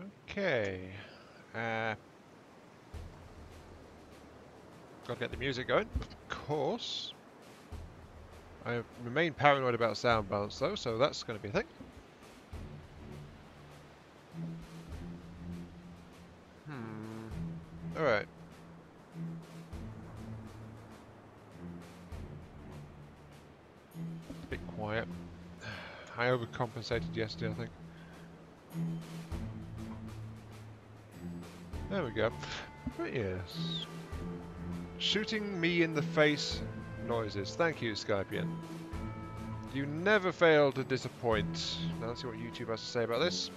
Okay. Gotta get the music going, of course. I remain paranoid about sound balance though, so that's going to be a thing. Alright. A bit quiet. I overcompensated yesterday, I think. There we go. But yes. Shooting me in the face noises. Thank you, Skypian. You never fail to disappoint. Now let's see what YouTube has to say about this.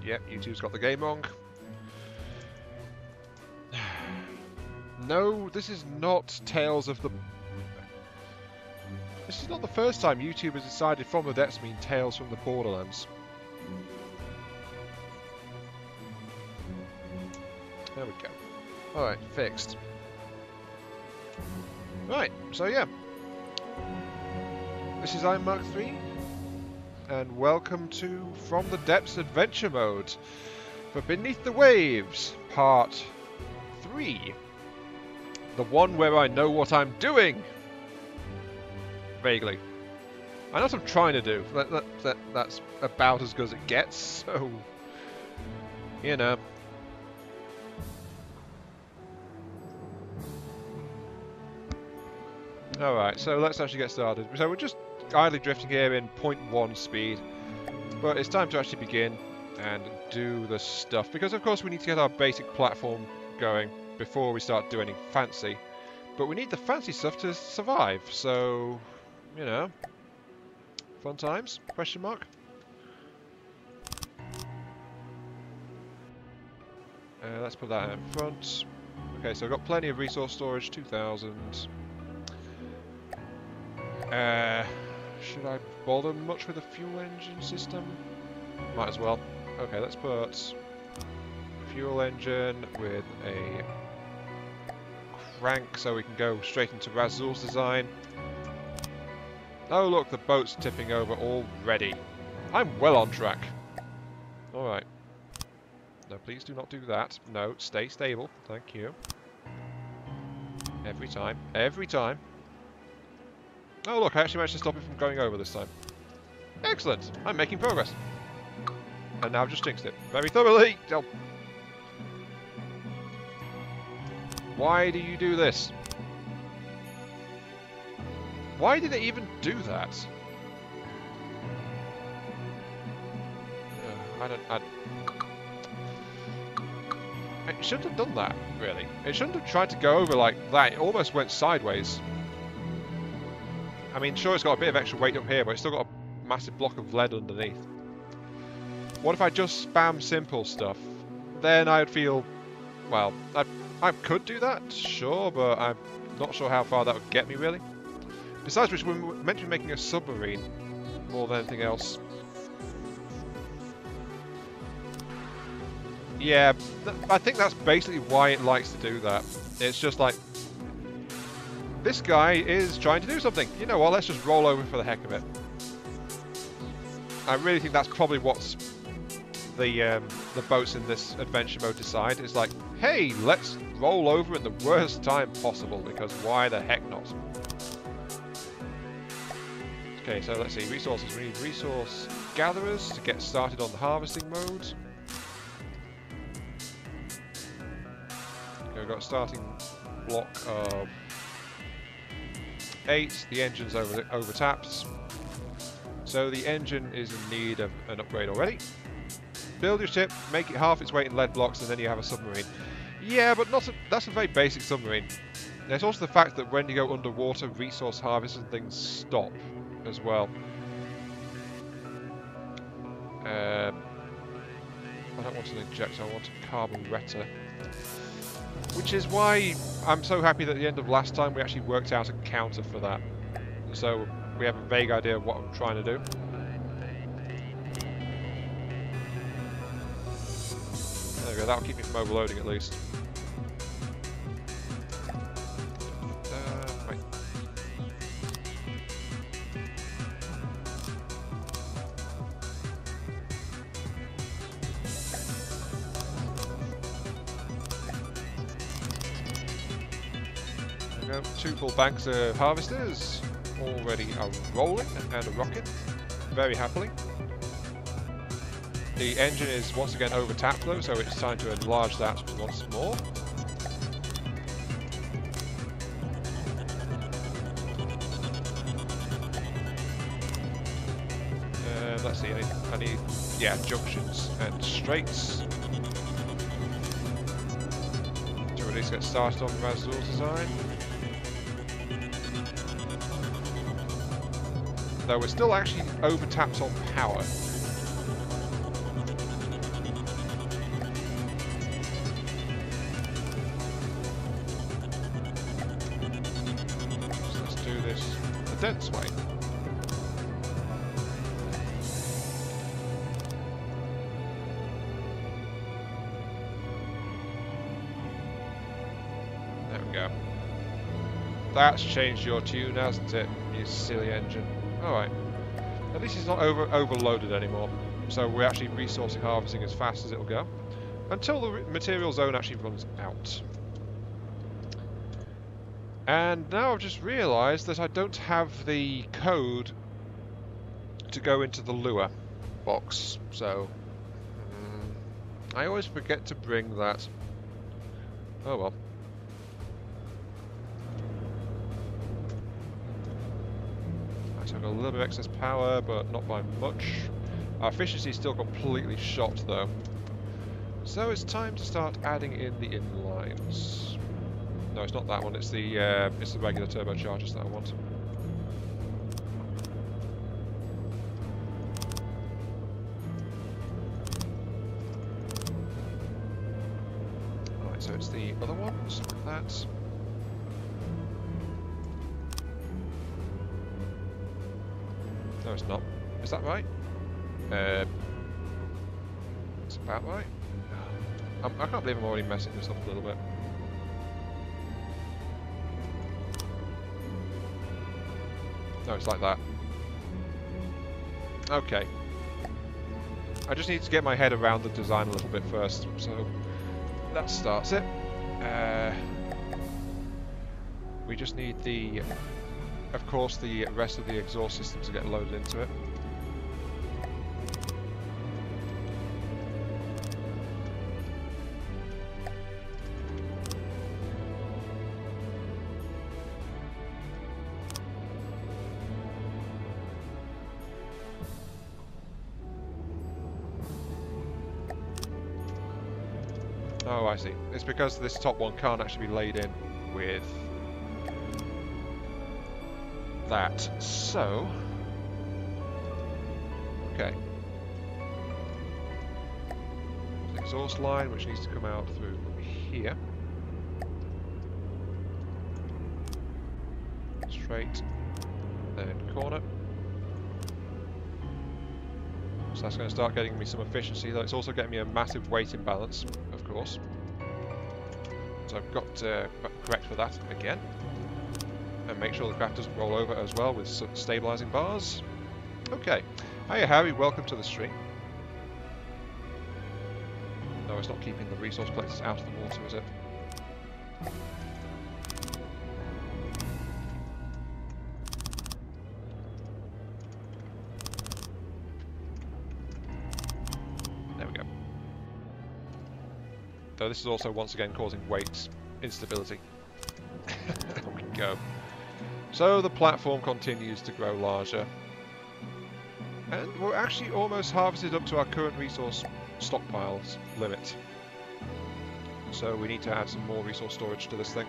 Yep, YouTube's got the game wrong. No, this is not Tales of the... This is not the first time YouTube has decided from the depths to mean Tales from the Borderlands. There we go. Alright, fixed. Right, so yeah. This is Mark 3, and welcome to From the Depths Adventure Mode for Beneath the Waves, Part 3. The one where I know what I'm doing! Vaguely. I know what I'm trying to do. That's about as good as it gets, so... You know. Alright, so let's actually get started. So we're just idly drifting here in 0.1 speed, but it's time to actually begin and do the stuff, because of course we need to get our basic platform going before we start doing anything fancy, but we need the fancy stuff to survive, so, you know, fun times, question mark. Let's put that in front. Okay, so I've got plenty of resource storage, 2,000. Should I bother much with a fuel engine system? Might as well. Okay, let's put fuel engine with a crank so we can go straight into Razul's design. Oh look, the boat's tipping over already. I'm well on track. Alright. No, please do not do that. No, stay stable. Thank you. Every time. Every time. Oh look, I actually managed to stop it from going over this time. Excellent! I'm making progress. And now I've just jinxed it. Very thoroughly! Oh. Why do you do this? Why did it even do that? It shouldn't have done that, really. It shouldn't have tried to go over like that. It almost went sideways. I mean, sure, it's got a bit of extra weight up here, but it's still got a massive block of lead underneath. What if I just spam simple stuff? Then I'd feel... Well, I could do that, sure, but I'm not sure how far that would get me, really. Besides which, we're meant to be making a submarine more than anything else. Yeah, I think that's basically why it likes to do that. It's just like... This guy is trying to do something. You know what, let's just roll over for the heck of it. I really think that's probably what's the boats in this adventure mode decide. It's like, hey, let's roll over at the worst time possible, because why the heck not? Okay, so let's see, resources. We need resource gatherers to get started on the harvesting mode. Okay, we've got a starting block of 8, the engine's over taps, so the engine is in need of an upgrade already. Build your ship, make it half its weight in lead blocks, and then you have a submarine. Yeah, but that's a very basic submarine. There's also the fact that when you go underwater, resource harvests and things stop as well. I don't want an injector, I want a carburetor. Which is why I'm so happy that at the end of last time we actually worked out a counter for that. So we have a vague idea of what I'm trying to do. There we go, that'll keep me from overloading at least. Right. There we go. 2 full banks of harvesters already are rolling and a rocket very happily. The engine is once again over tapped though, so it's time to enlarge that once more. Let's see, I need, yeah, junctions and straights to at least get started on Razul's design. Though we're still actually over tapped on power. So let's do this the dense way. That's changed your tune, hasn't it, you silly engine? Alright. At least it's not overloaded anymore. So we're actually resourcing harvesting as fast as it'll go. Until the material zone actually runs out. And now I've just realised that I don't have the code to go into the lure box. So I always forget to bring that. Oh well. A little bit of excess power, but not by much. Our efficiency is still completely shot though. So it's time to start adding in the inlines. No, it's not that one, it's the regular turbochargers that I want. Alright, so it's the other ones, like that. No, it's not. Is that right? It's about right. I can't believe I'm already messing this up a little bit. No, it's like that. Okay. I just need to get my head around the design a little bit first, so that starts it. We just need the... Of course, the rest of the exhaust system to get loaded into it. Oh, I see. It's because this top one can't actually be laid in with that, so okay. The exhaust line, which needs to come out through here, straight, then corner. So that's going to start getting me some efficiency, though it's also getting me a massive weight imbalance, of course. So I've got to correct for that again. And make sure the craft doesn't roll over as well with stabilizing bars. Okay. Hiya Harry, welcome to the stream. No, it's not keeping the resource collectors out of the water, is it? There we go. Though this is also once again causing weight instability. There we go. So the platform continues to grow larger. And we're actually almost harvested up to our current resource stockpiles limit. So we need to add some more resource storage to this thing.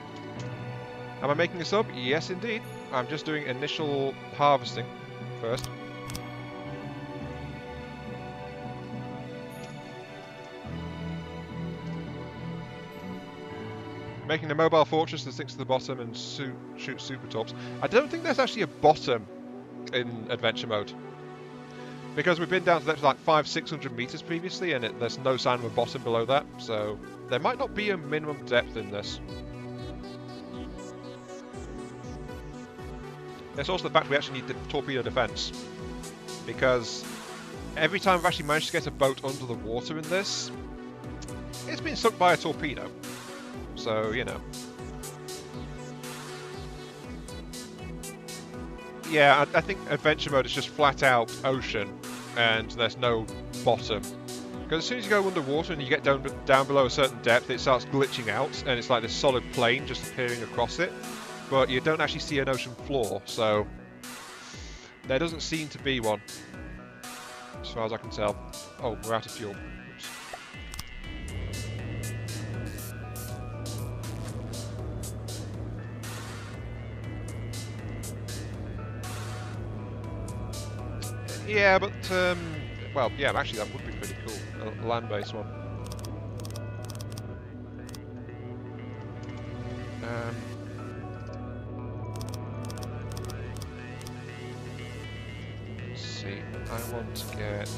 Am I making this up? Yes indeed. I'm just doing initial harvesting first. Making a mobile fortress that sinks to the bottom and shoots super torps. I don't think there's actually a bottom in adventure mode. Because we've been down to like 500-600 meters previously and there's no sign of a bottom below that. So there might not be a minimum depth in this. There's also the fact we actually need the torpedo defense. Because every time I've actually managed to get a boat under the water in this, it's been sunk by a torpedo. So, you know. Yeah, I think adventure mode is just flat out ocean, and there's no bottom. Because as soon as you go underwater and you get down below a certain depth, it starts glitching out, and it's like this solid plane just appearing across it. But you don't actually see an ocean floor, so there doesn't seem to be one, as far as I can tell. Oh, we're out of fuel. Oops. Yeah, but, well, yeah, actually that would be pretty cool, a land-based one. Let's see, I want to get...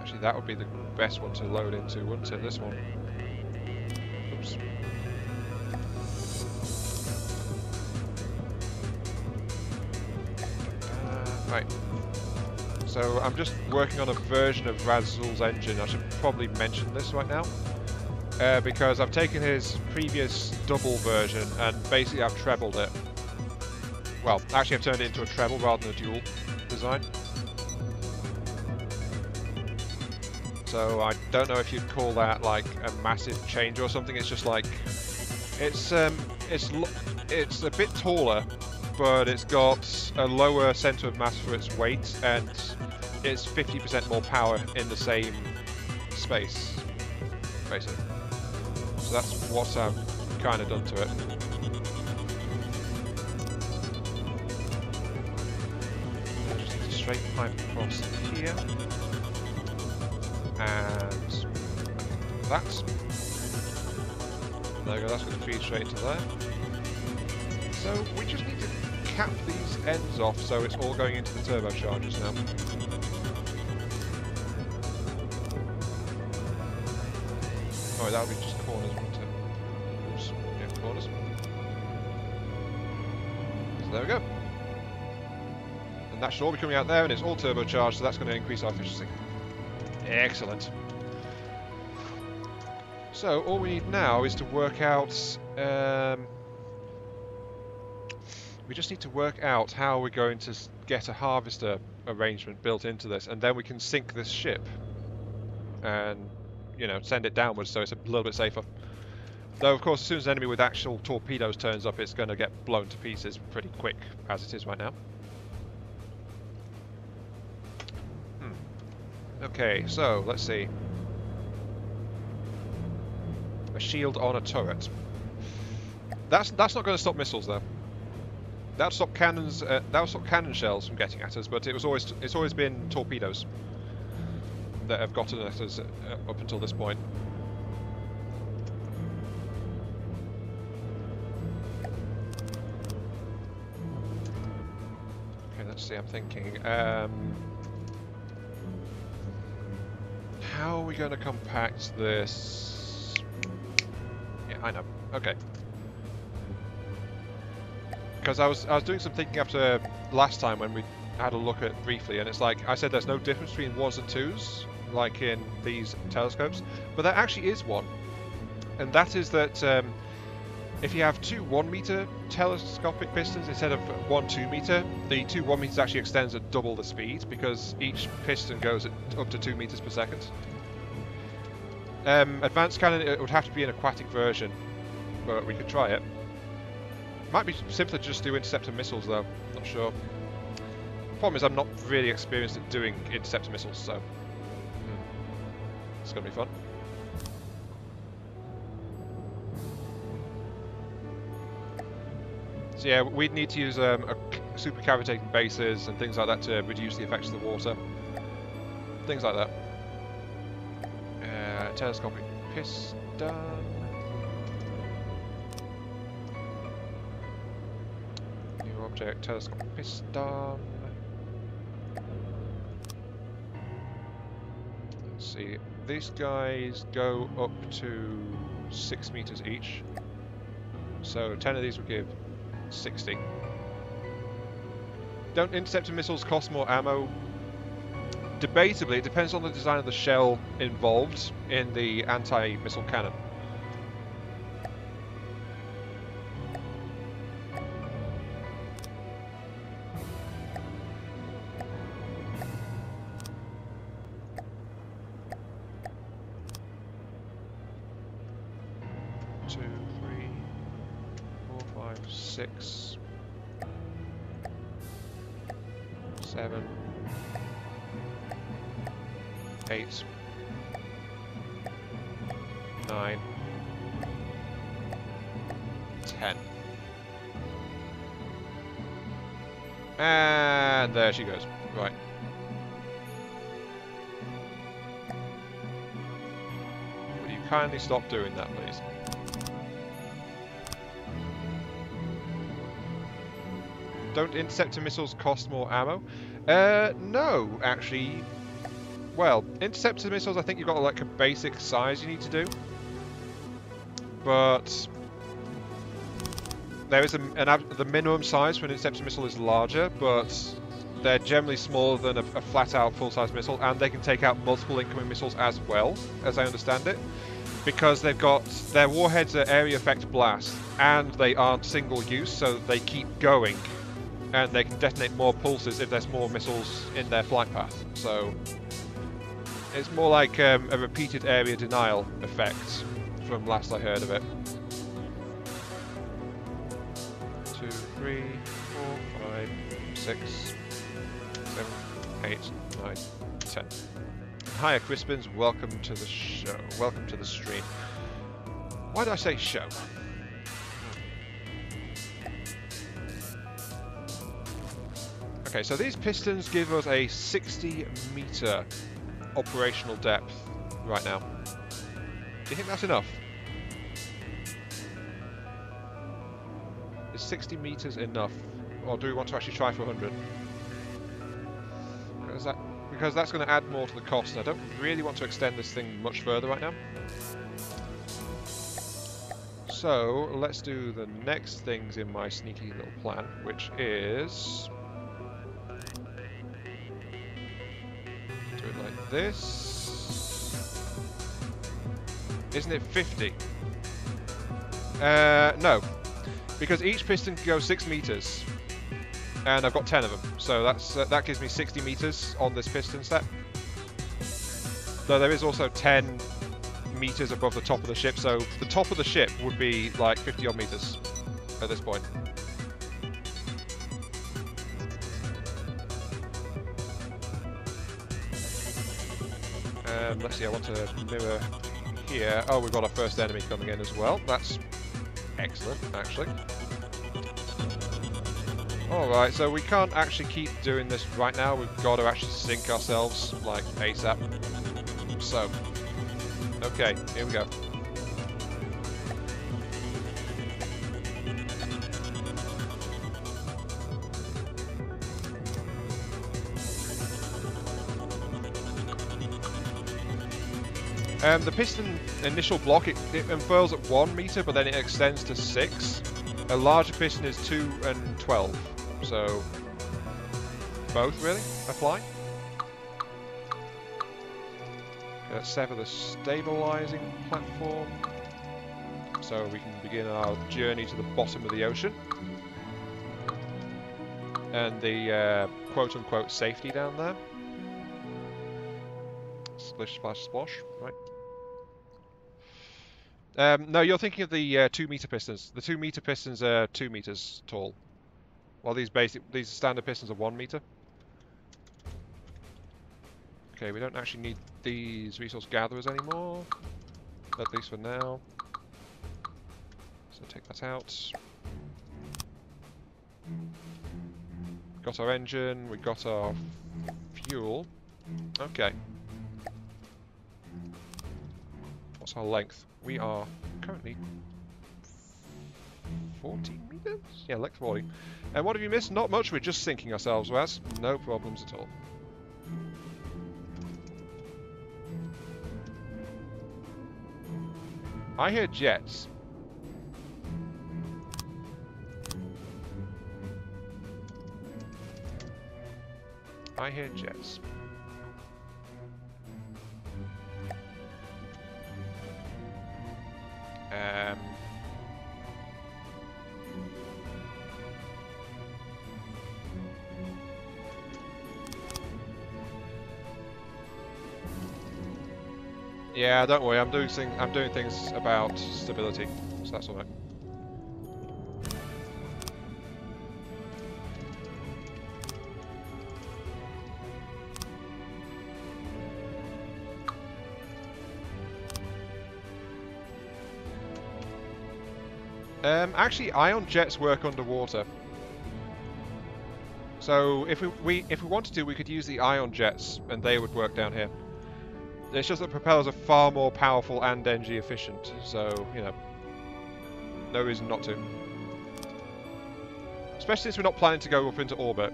Actually, that would be the best one to load into, wouldn't it, this one? Oops. Right. So I'm just working on a version of Razul's engine. I should probably mention this right now. Because I've taken his previous double version and basically I've trebled it. Well, actually I've turned it into a treble rather than a dual design. So I don't know if you'd call that like a massive change or something. It's just like it's a bit taller, but it's got a lower center of mass for its weight, and it's 50% more power in the same space, basically. So that's what I've kind of done to it. Just need a straight pipe across here, and that. There we go, that's going to feed straight into there. So we just need to cap these ends off so it's all going into the turbochargers now. Oh, that would be just corners, wouldn't it? Oops, yeah, corners. So there we go. And that should all be coming out there, and it's all turbocharged, so that's going to increase our efficiency. Excellent. So all we need now is to work out... we just need to work out how we're going to get a harvester arrangement built into this, and then we can sink this ship and, you know, send it downwards so it's a little bit safer. Though, of course, as soon as an enemy with actual torpedoes turns up, it's going to get blown to pieces pretty quick, as it is right now. Okay, so let's see. A shield on a turret. That's not going to stop missiles, though. That'll stop cannons. That'll stop cannon shells from getting at us. But it's always been torpedoes that have gotten at us up until this point. Okay, let's see. I'm thinking. How are we going to compact this? Yeah, I know. Okay. Because I was doing some thinking after last time when we had a look at it briefly, and it's like I said, there's no difference between 1s and 2s, like in these telescopes, but there actually is one, and that is that if you have two 1-meter telescopic pistons instead of one 2-meter, the two 1-meters actually extends at double the speed because each piston goes at up to 2 meters per second. Advanced cannon, it would have to be an aquatic version, but we could try it. Might be simpler to just do interceptor missiles though, not sure. Problem is I'm not really experienced at doing interceptor missiles, so it's going to be fun. So yeah, we'd need to use super cavitating bases and things like that to reduce the effects of the water. Things like that. Telescopic piston. Object, telescopic piston. Let's see, these guys go up to 6 meters each, so 10 of these would give 60. Don't interceptor missiles cost more ammo? Debatably, it depends on the design of the shell involved in the anti-missile cannon. 2, 3, 4, 5, 6, 7, 8, 9, 10. And there she goes. Right. Will you kindly stop doing that, please? Don't interceptor missiles cost more ammo? No, actually. Well, interceptor missiles, I think you've got like a basic size you need to do. But there is the minimum size for an interceptor missile is larger, but they're generally smaller than a flat-out full-size missile, and they can take out multiple incoming missiles as well, as I understand it, because they've got their warheads are area effect blast, and they aren't single-use, so they keep going, and they can detonate more pulses if there's more missiles in their flight path. So it's more like a repeated area denial effect, from last I heard of it. 2, 3, 4, 5, 6, 7, 8, 9, 10. Hiya Crispins, welcome to the show. Welcome to the stream. Why did I say show? Okay, so these pistons give us a 60-meter operational depth right now. Do you think that's enough? Is 60 meters enough? Or do we want to actually try for 100? Because that's going to add more to the cost, and I don't really want to extend this thing much further right now. So, let's do the next things in my sneaky little plan, which is... do it like this. Isn't it 50? No. Because each piston can go 6 meters. And I've got 10 of them. So that gives me 60 meters on this piston step. Though there is also 10 meters above the top of the ship, so the top of the ship would be like 50 odd meters at this point. Let's see, I want to mirror here. Oh, we've got our first enemy coming in as well. That's excellent, actually. Alright, so we can't actually keep doing this right now. We've got to actually sink ourselves, like, ASAP. So, okay, here we go. The piston initial block, it unfurls at 1 meter, but then it extends to 6. A larger piston is 2 and 12, so both really apply. Okay, let's sever the stabilizing platform, so we can begin our journey to the bottom of the ocean. And the quote-unquote safety down there. Splish, splash, splosh, right? No, you're thinking of the 2 meter pistons. The 2 meter pistons are 2 meters tall, while these standard pistons are 1 meter. Okay, we don't actually need these resource gatherers anymore, at least for now. So take that out. Got our engine, we got our fuel. Okay. What's our length? We are currently 40 meters? Yeah, length 40. And what have you missed? Not much, we're just sinking ourselves, Raz. No problems at all. I hear jets. I hear jets. Yeah, don't worry. I'm doing things about stability, so that's all right. Actually, ion jets work underwater. So if we wanted to, we could use the ion jets, and they would work down here. It's just that propellers are far more powerful and energy efficient, so you know, no reason not to. Especially since we're not planning to go up into orbit.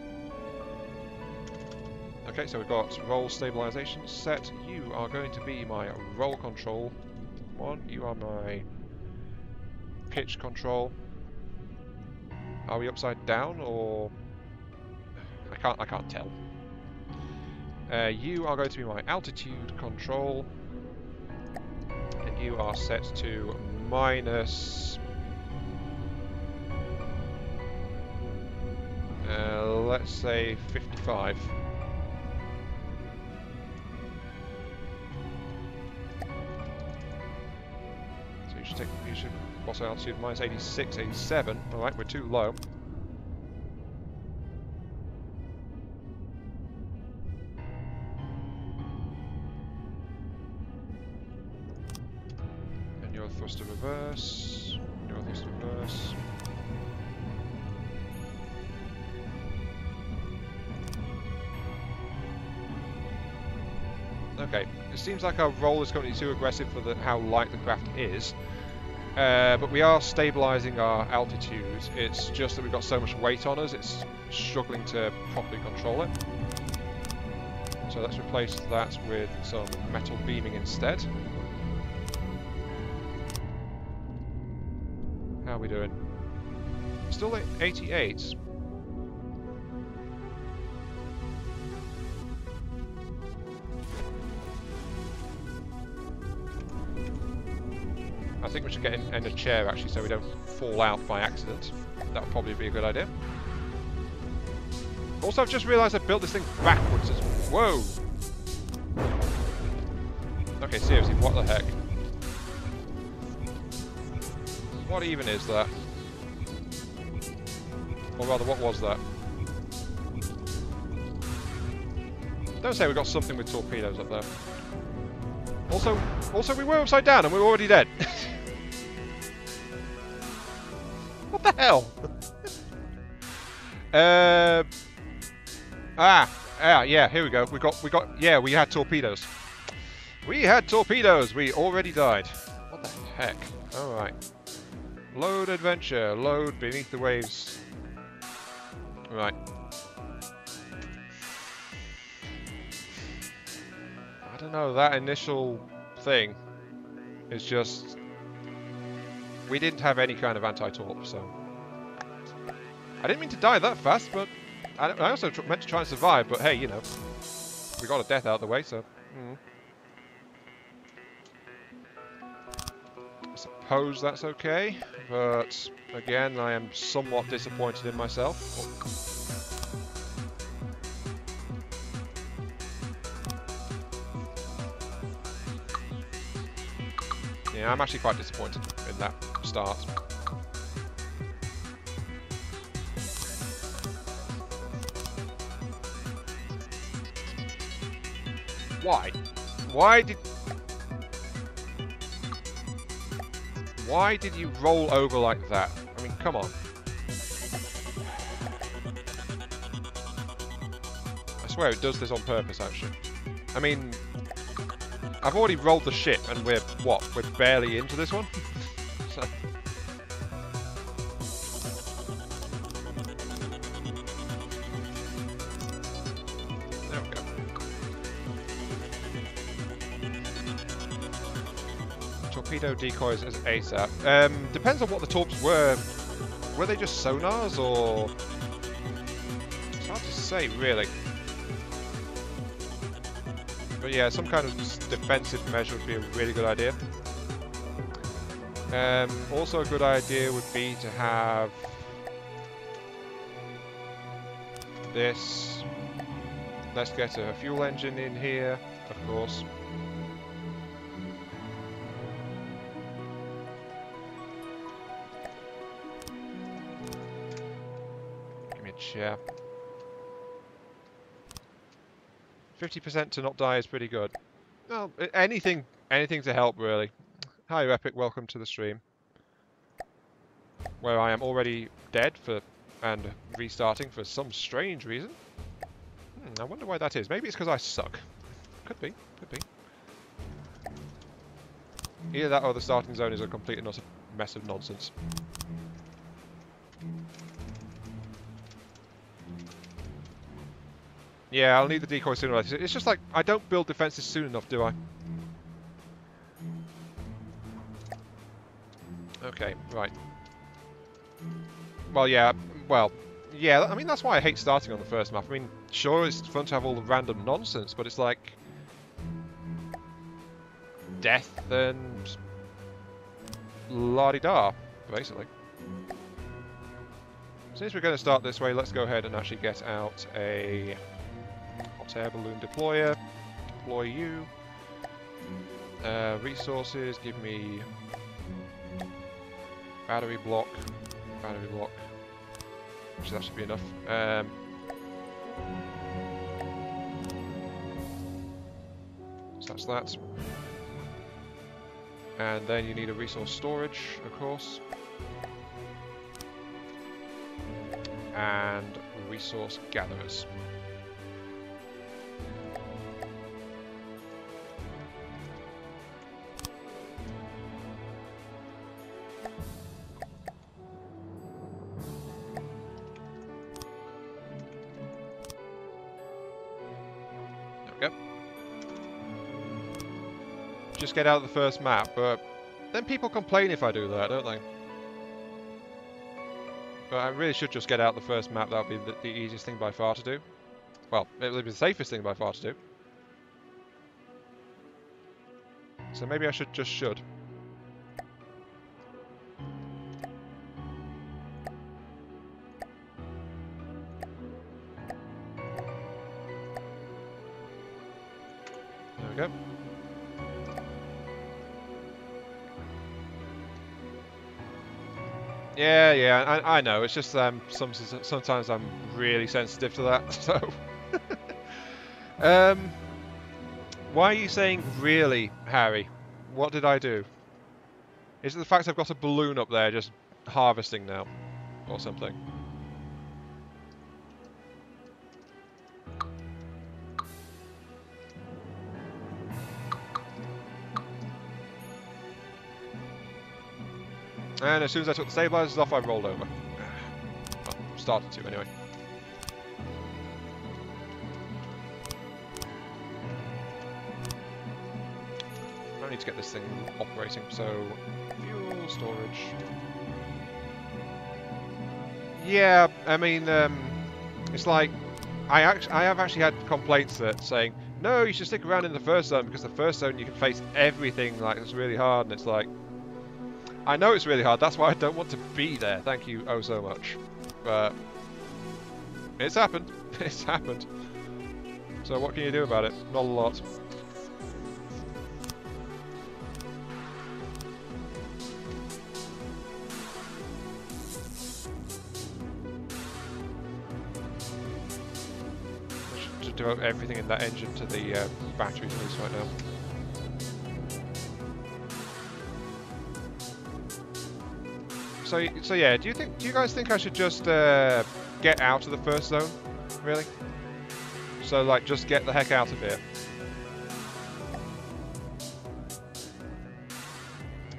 Okay, so we've got roll stabilization set. You are going to be my roll control one. You are my pitch control. Are we upside down or? I can't tell. You are going to be my altitude control, and you are set to minus. Let's say 55. So you should cross altitude minus 86, 87. All right, we're too low. And your thrust to reverse. Your thrust to reverse. Okay, it seems like our roll is going to be too aggressive for how light the craft is, but we are stabilising our altitude. It's just that we've got so much weight on us, it's struggling to properly control it. So let's replace that with some metal beaming instead. How are we doing? Still at 88. I think we should get in a chair actually so we don't fall out by accident. That would probably be a good idea. Also, I've just realised I built this thing backwards. Whoa! Okay, seriously, what the heck? What even is that? Or rather, what was that? Don't say we got something with torpedoes up there. Also, we were upside down and we were already dead. What the hell? Yeah, here we go. Yeah, we had torpedoes. We had torpedoes. We already died. What the heck? All right. Load adventure. Load beneath the waves. Right. I don't know. That initial thing is just. We didn't have any kind of anti-torp, so. I didn't mean to die that fast, but I also meant to try and survive, but hey, you know. We got a death out of the way, so. I suppose that's okay, but again, I am somewhat disappointed in myself. Yeah, I'm actually quite disappointed in that start. Why? Why did you roll over like that? I mean, come on. I swear it does this on purpose, actually. I mean, I've already rolled the ship, and we're barely into this one? So. There we go. Torpedo decoys as ASAP. Depends on what the torps were. Were they just sonars, or... It's hard to say, really. But yeah, some kind of defensive measure would be a really good idea. Also a good idea would be to have this. Let's get a fuel engine in here, of course. which, yeah. 50% to not die is pretty good. Well, anything to help, really. Hi, Epic, welcome to the stream. Where I am already dead and restarting for some strange reason. I wonder why that is. Maybe it's because I suck. Could be, could be. Either that or the starting zone is a complete and utter mess of nonsense. Yeah, I'll need the decoy sooner or later. It's just like, I don't build defences soon enough, do I? Okay, right. Well, yeah, I mean, that's why I hate starting on the first map. I mean, sure, it's fun to have all the random nonsense, but it's like... death and... la-di-da, basically. Since we're going to start this way, let's go ahead and actually get out a hot air balloon deployer. Deploy you. Resources, give me battery block. Which that should be enough. So that's that. And then you need a resource storage, of course. And resource gatherers. There we go. Just get out of the first map, but then people complain if I do that, don't they? But I really should just get out the first map. That would be the easiest thing by far to do. Well, it would be the safest thing by far to do. So maybe I should. There we go. Yeah, I know. It's just sometimes I'm really sensitive to that. So, why are you saying really, Harry? What did I do? Is it the fact I've got a balloon up there just harvesting now, or something? And as soon as I took the stabilizers off, I rolled over. Well, started to, anyway. I need to get this thing operating, so... fuel storage... Yeah, I mean, it's like... I have actually had complaints that saying, no, you should stick around in the first zone, because the first zone you can face everything, like, it's really hard, and it's like... I know it's really hard, that's why I don't want to be there, thank you oh so much. But it's happened, it's happened. So what can you do about it? Not a lot. I should just devote everything in that engine to the batteries at least right now. So yeah, do you guys think I should just get out of the first zone? Really? So like, just get the heck out of here.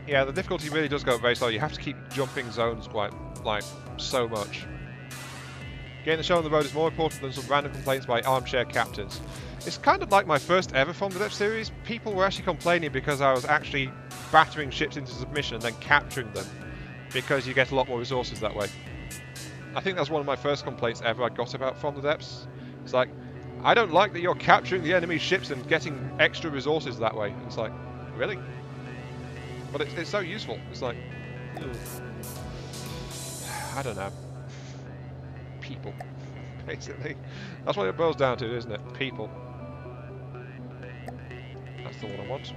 Yeah, the difficulty really does go very slow. You have to keep jumping zones quite, like, so much. Getting the show on the road is more important than some random complaints by armchair captains. It's kind of like my first ever From the Depths series. People were actually complaining because I was actually battering ships into submission and then capturing them. Because you get a lot more resources that way. I think that's one of my first complaints ever I got about From the Depths. It's like, I don't like that you're capturing the enemy ships and getting extra resources that way. It's like, really? But it's so useful. It's like, ugh. I don't know. People, basically. That's what it boils down to, isn't it? People. That's the one I want.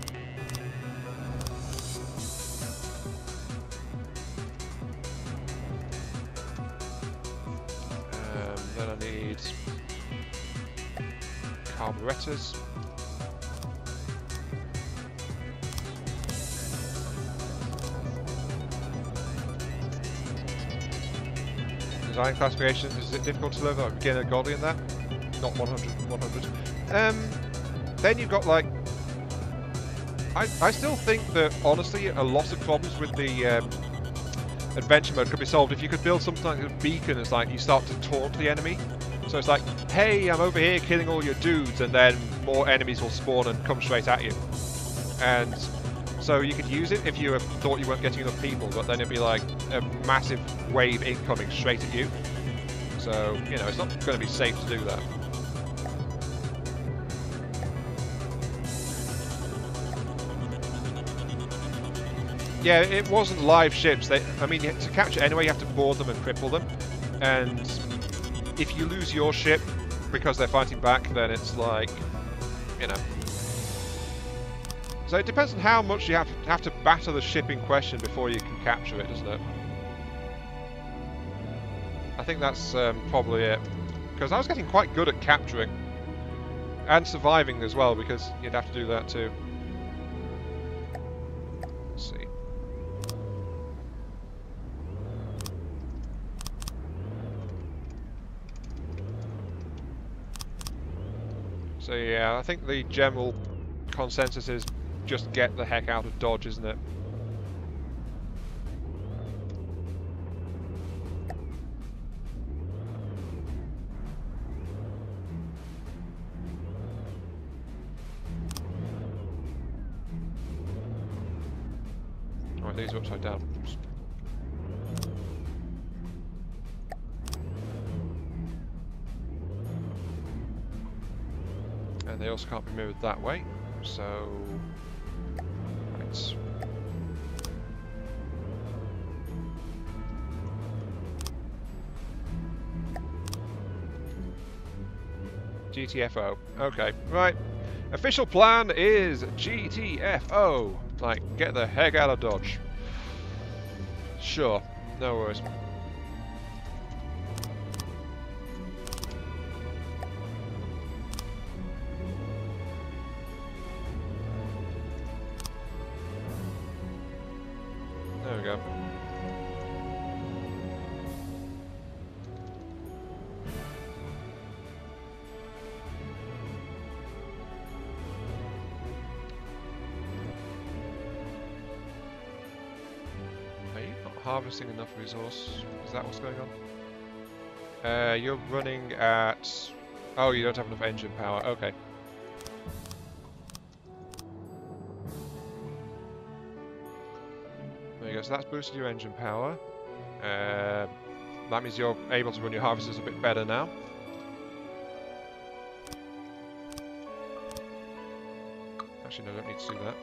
Then I need carburetors. Design classification, is it difficult to live like beginner godly in that? Not 100. Then you've got like... I still think that, honestly, a lot of problems with the adventure mode could be solved if you could build something like a beacon. It's like you start to taunt the enemy. So it's like, hey, I'm over here killing all your dudes, and then more enemies will spawn and come straight at you. And so you could use it if you thought you weren't getting enough people, but then it'd be like a massive wave incoming straight at you. So, you know, it's not going to be safe to do that. Yeah, it wasn't live ships. I mean, to capture anyway, you have to board them and cripple them. And if you lose your ship because they're fighting back, then it's like, you know. So it depends on how much you have to batter the ship in question before you can capture it, doesn't it? I think that's probably it. Because I was getting quite good at capturing. And surviving as well, because you'd have to do that too. Let's see. So yeah, I think the general consensus is just get the heck out of Dodge, isn't it? Alright, these are upside down. Oops. And they also can't be mirrored that way, so... Right. GTFO. Okay, right. Official plan is GTFO. Like, get the heck out of Dodge. Sure, no worries. There we go. Are you not harvesting enough resource? Is that what's going on? You're running at... Oh, you don't have enough engine power. Okay. There you go, so that's boosted your engine power. That means you're able to run your harvesters a bit better now. Actually, no, I don't need to do that.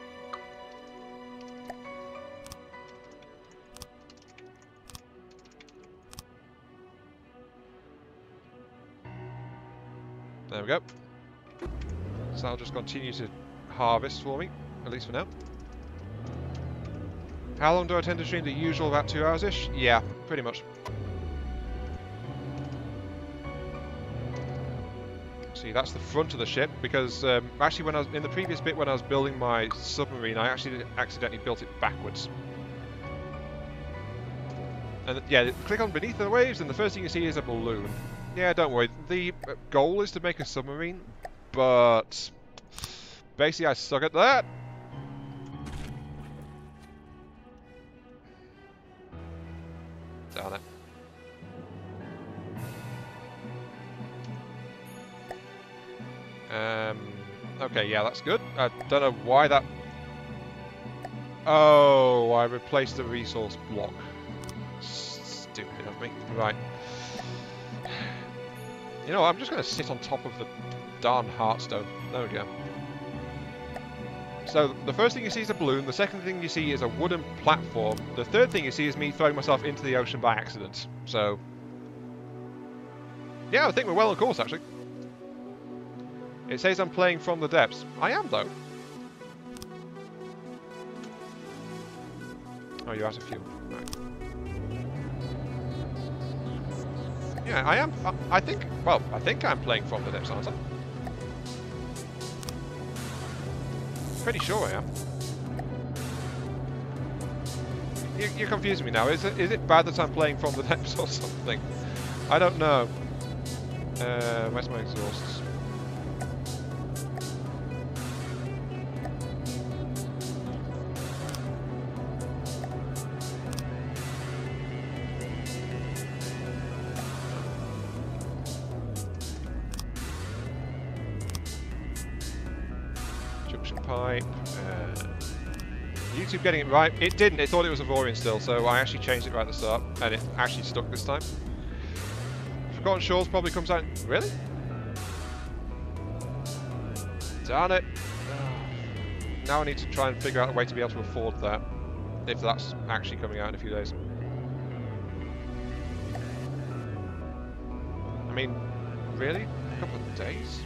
There we go. So I'll just continue to harvest for me, at least for now. How long do I tend to stream? The usual about 2 hours-ish? Yeah, pretty much. See, that's the front of the ship, because actually when I was in the previous bit when I was building my submarine, I actually accidentally built it backwards. And yeah, click on beneath the waves and the first thing you see is a balloon. Yeah, don't worry. The goal is to make a submarine, but basically I suck at that. Darn it. Okay, yeah, that's good. I don't know why that... Oh, I replaced the resource block. Stupid of me. Right. You know what, I'm just going to sit on top of the darn heartstone. There we go. So, the first thing you see is a balloon, the second thing you see is a wooden platform, the third thing you see is me throwing myself into the ocean by accident. So... yeah, I think we're well on course, actually. It says I'm playing from the depths. I am, though. Oh, you're out of fuel. Right. Yeah, I am. I think. Well, I think I'm playing from the depths, aren't I? Pretty sure I am. You're confusing me now. Is it bad that I'm playing from the depths or something? I don't know. Where's my exhausts? Junction pipe. YouTube getting it right. It didn't. It thought it was a Vorian still, so I actually changed it right at the start, and it actually stuck this time. Forgotten Shores probably comes out. Really? Darn it. Now I need to try and figure out a way to be able to afford that, if that's actually coming out in a few days. I mean, really? A couple of days?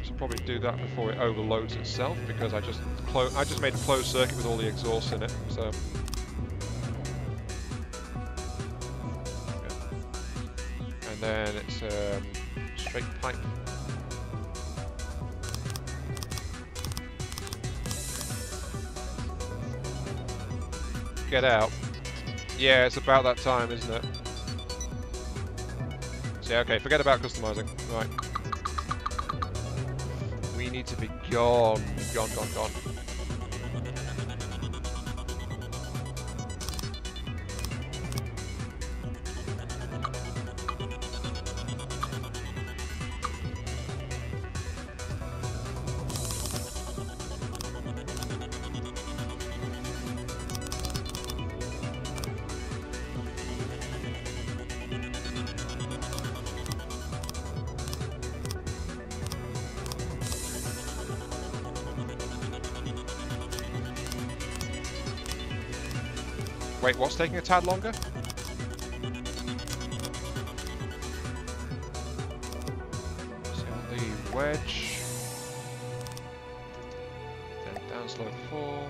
Should probably do that before it overloads itself, because I just made a closed circuit with all the exhausts in it, so. And then it's straight pipe. Get out. Yeah, it's about that time, isn't it? So yeah, okay, forget about customizing. Right. We need to be gone. Gone. Wait, what's taking a tad longer? So the wedge. Then down slow 4.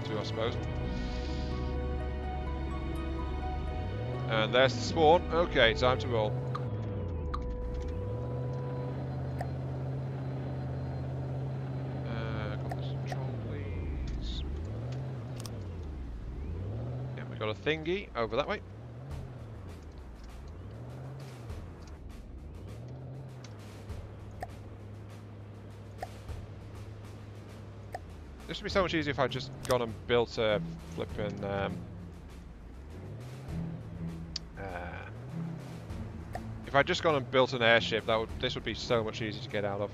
Two, I suppose. And there's the spawn. Okay, time to roll. Got a thingy over that way. This would be so much easier if I'd just gone and built a flipping if I'd just gone and built an airship, this would be so much easier to get out of.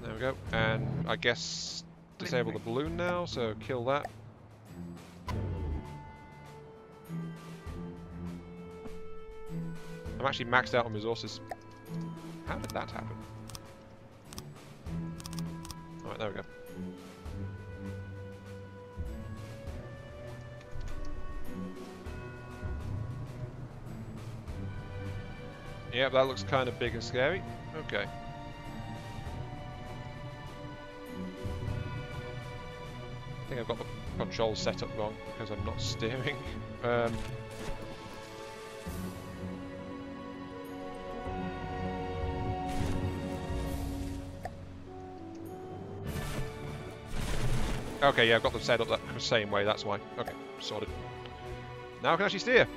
There we go. And I guess disable the balloon now, so kill that. I'm actually maxed out on resources. How did that happen? Alright, there we go. Yep, that looks kind of big and scary. Okay. I think I've got the controls set up wrong because I'm not steering. Okay, yeah, I've got them set up that same way, that's why. Okay, sorted. Now I can actually steer.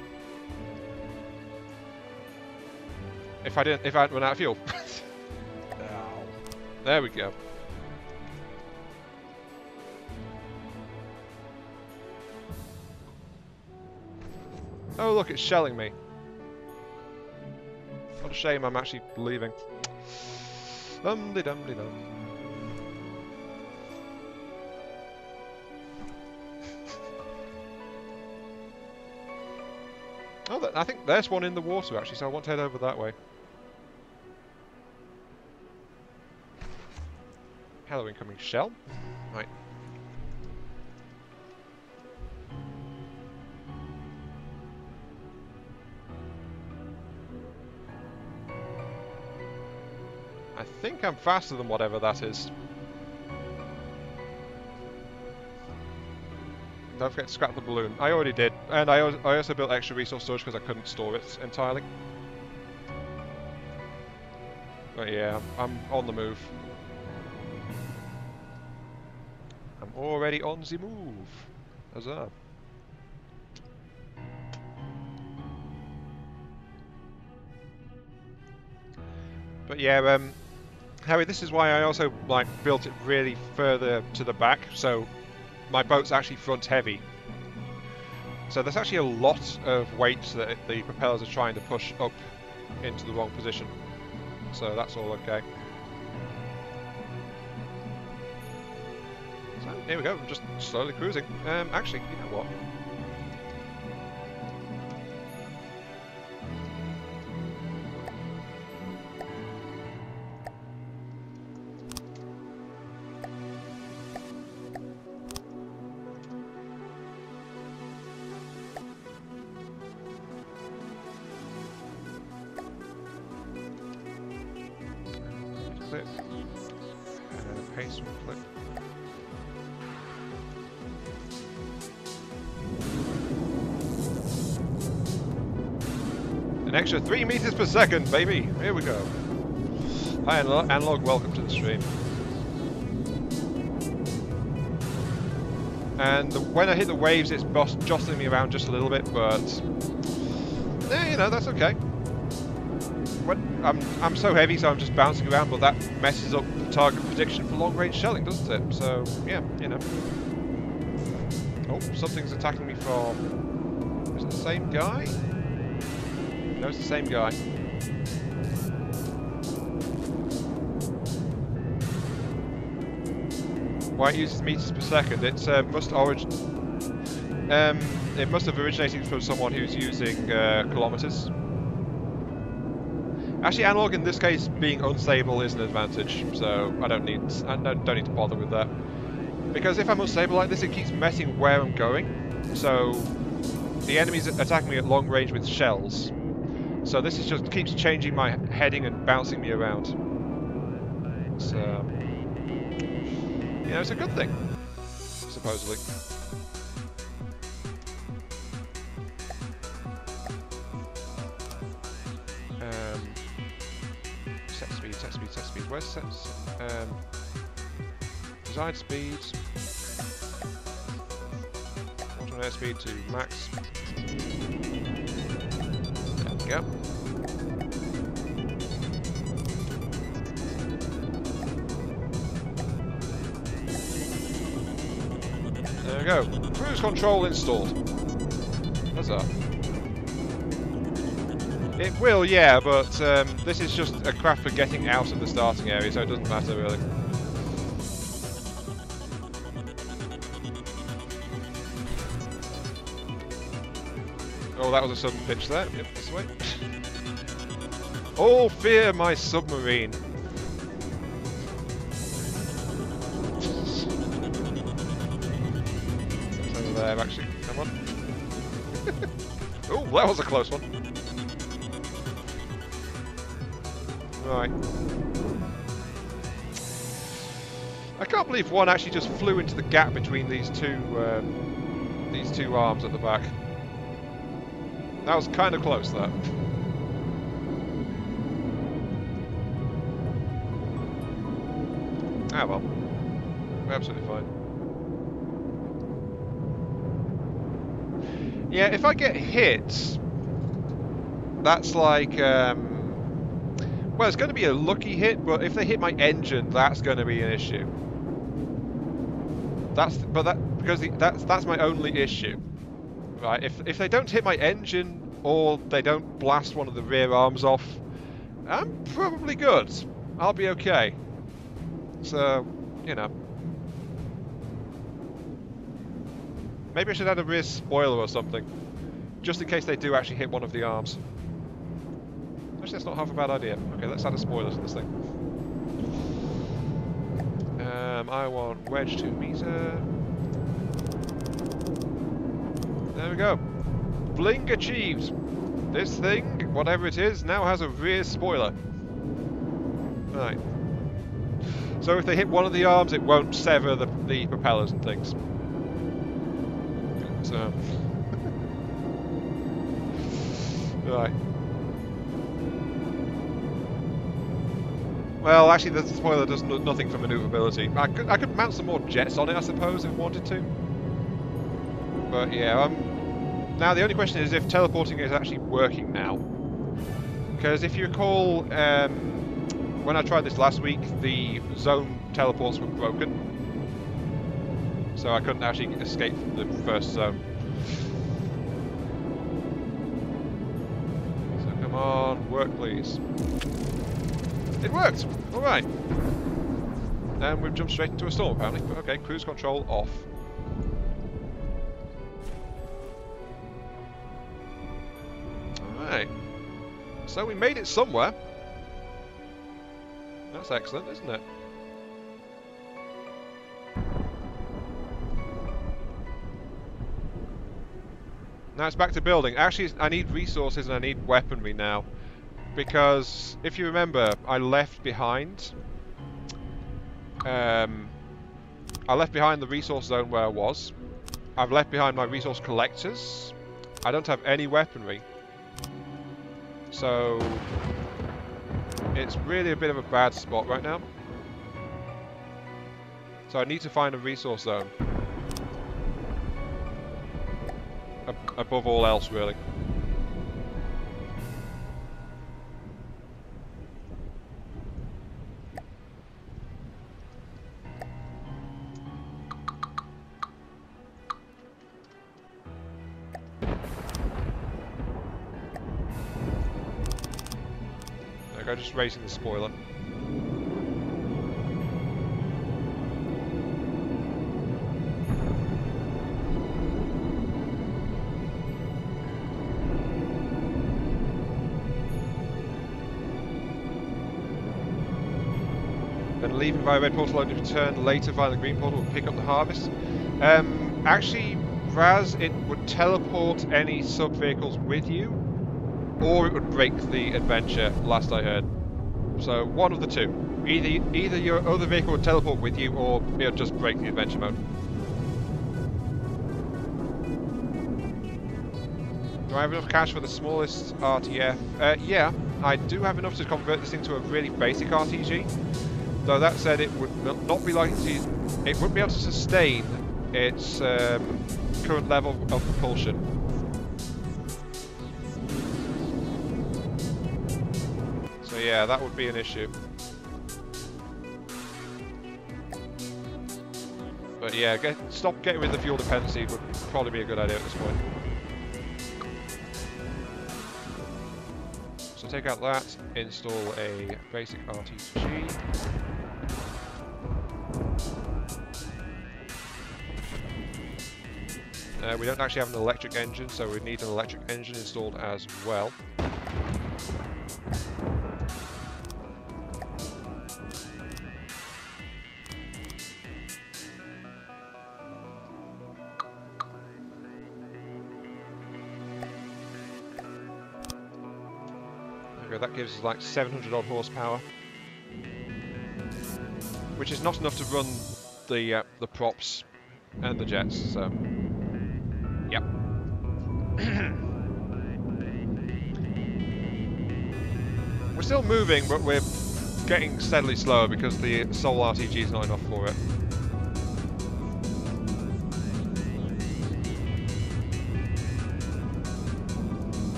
If I hadn't run out of fuel. There we go. Oh look, it's shelling me. What a shame I'm actually leaving. Dum-de-dum-de-dum. Oh, I think there's one in the water actually, so I want to head over that way. Hello, incoming shell. Right. think I'm faster than whatever that is. Don't forget to scrap the balloon. I already did, and I also built extra resource storage because I couldn't store it entirely. But yeah, I'm on the move. I'm already on the move. Huzzah. But yeah, Harry, this is why I also like built it really further to the back, so my boat's actually front heavy. So there's actually a lot of weight that the propellers are trying to push up into the wrong position. So that's all okay. So here we go, I'm just slowly cruising. Actually, you know what? Clip. And then a pace clip. An extra 3 meters per second, baby! Here we go. Hi, Analog, welcome to the stream. And when I hit the waves, it's jostling me around just a little bit, but you know, that's okay. I'm so heavy, so I'm just bouncing around, but that messes up the target prediction for long-range shelling, doesn't it? So yeah, you know. Oh, something's attacking me from. Is it the same guy? No, it's the same guy. Why it uses meters per second? It must have originated from someone who's using kilometers. Actually, Analog in this case being unstable is an advantage, so I don't need to bother with that. Because if I'm unstable like this, it keeps messing where I'm going. So the enemy's attacking me at long range with shells. So this is just keeps changing my heading and bouncing me around. So you know, it's a good thing, supposedly. Set speed. Where's set? Desired speed. Water and air speed to max. There we go. There we go. Cruise control installed. What's that? It will, yeah, but this is just a craft for getting out of the starting area, so it doesn't matter really. Oh, that was a sudden pitch there. Yep, this way. All fear my submarine. It's over there, actually. Come on. Oh, that was a close one. Right. I can't believe one actually just flew into the gap between these two arms at the back. That was kind of close, that. Ah well. We're absolutely fine. Yeah, if I get hit, that's like well, it's going to be a lucky hit, but if they hit my engine, that's going to be an issue. That's my only issue, right? If they don't hit my engine or they don't blast one of the rear arms off, I'm probably good. I'll be okay. So, you know, maybe I should add a rear spoiler or something, just in case they do actually hit one of the arms. Actually, that's not half a bad idea. Okay, let's add a spoiler to this thing. I want wedge 2 meter. There we go. Blink achieved. This thing, whatever it is, now has a rear spoiler. Right. So if they hit one of the arms, it won't sever the propellers and things. So... right. Well, actually, the spoiler does nothing for manoeuvrability. I could mount some more jets on it, I suppose, if I wanted to. But yeah, now the only question is if teleporting is actually working now. Because if you recall, when I tried this last week, the zone teleports were broken. So I couldn't actually escape from the first zone. So come on, work please. It worked! Alright. And we've jumped straight into a storm apparently. But okay, cruise control off. Alright. So we made it somewhere. That's excellent, isn't it? Now it's back to building. Actually, I need resources and I need weaponry now. Because, if you remember, I left behind... I left behind the resource zone where I was. I've left behind my resource collectors. I don't have any weaponry. So... it's really a bit of a bad spot right now. So I need to find a resource zone. Above all else, really. There we go, just raising the spoiler. Then leaving via red portal only to return later via the green portal and pick up the harvest. Actually, Raz, it would teleport any sub-vehicles with you, or it would break the adventure, last I heard. So, one of the two. Either your other vehicle would teleport with you, or it would just break the adventure mode. Do I have enough cash for the smallest RTF? Yeah, I do have enough to convert this thing to a really basic RTG. Though that said, it would not be likely to... it wouldn't be able to sustain its current level of propulsion. So yeah, that would be an issue. But yeah, stop getting rid of the fuel dependency would probably be a good idea at this point. So take out that, install a basic RTG. We don't actually have an electric engine, so we need an electric engine installed as well. Okay, that gives us like 700 odd horsepower, which is not enough to run the props and the jets. So. Yep. We're still moving, but we're getting steadily slower because the Soul RTG is not enough for it.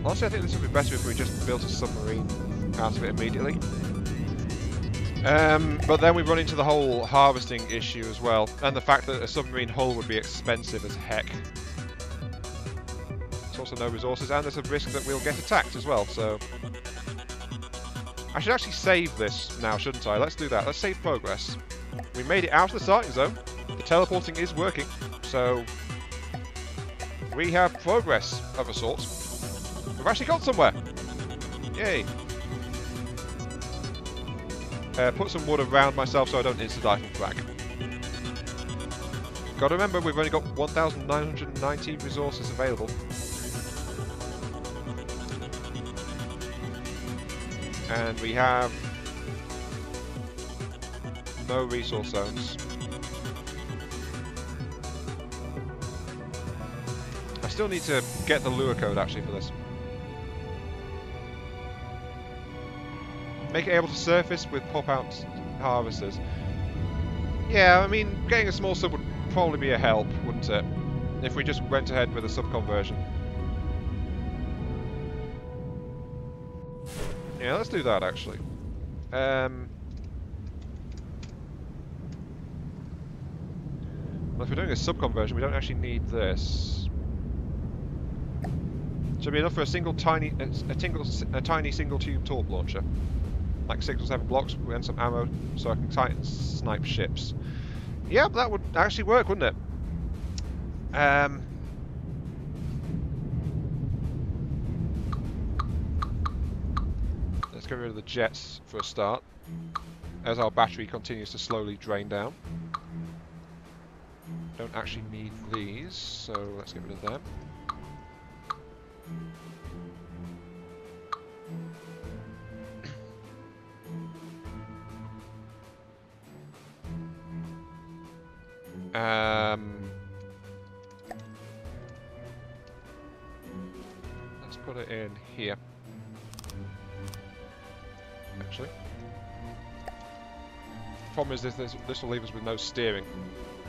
Honestly, I think this would be better if we just built a submarine out of it immediately. But then we run into the whole harvesting issue as well, and the fact that a submarine hull would be expensive as heck. There's also no resources, and there's a risk that we'll get attacked as well, so... I should actually save this now, shouldn't I? Let's do that. Let's save progress. We made it out of the starting zone. The teleporting is working, so... we have progress of a sort. We've actually got somewhere! Yay! Put some wood around myself so I don't insta-die from frag. Gotta remember, we've only got 1,990 resources available. And we have No resource zones. I still need to get the lure code actually for this. Make it able to surface with pop-out harvesters. Yeah, I mean, getting a small sub would probably be a help, wouldn't it? If we just went ahead with a sub conversion. Yeah, let's do that actually. Well, if we're doing a sub conversion, we don't actually need this. Should be enough for a tiny single tube torp launcher, like 6 or 7 blocks and some ammo, so I can snipe ships. Yeah, that would actually work, wouldn't it? Let's get rid of the jets for a start, as our battery continues to slowly drain down. Don't actually need these, so let's get rid of them. Let's put it in here. Actually, problem is this will leave us with no steering,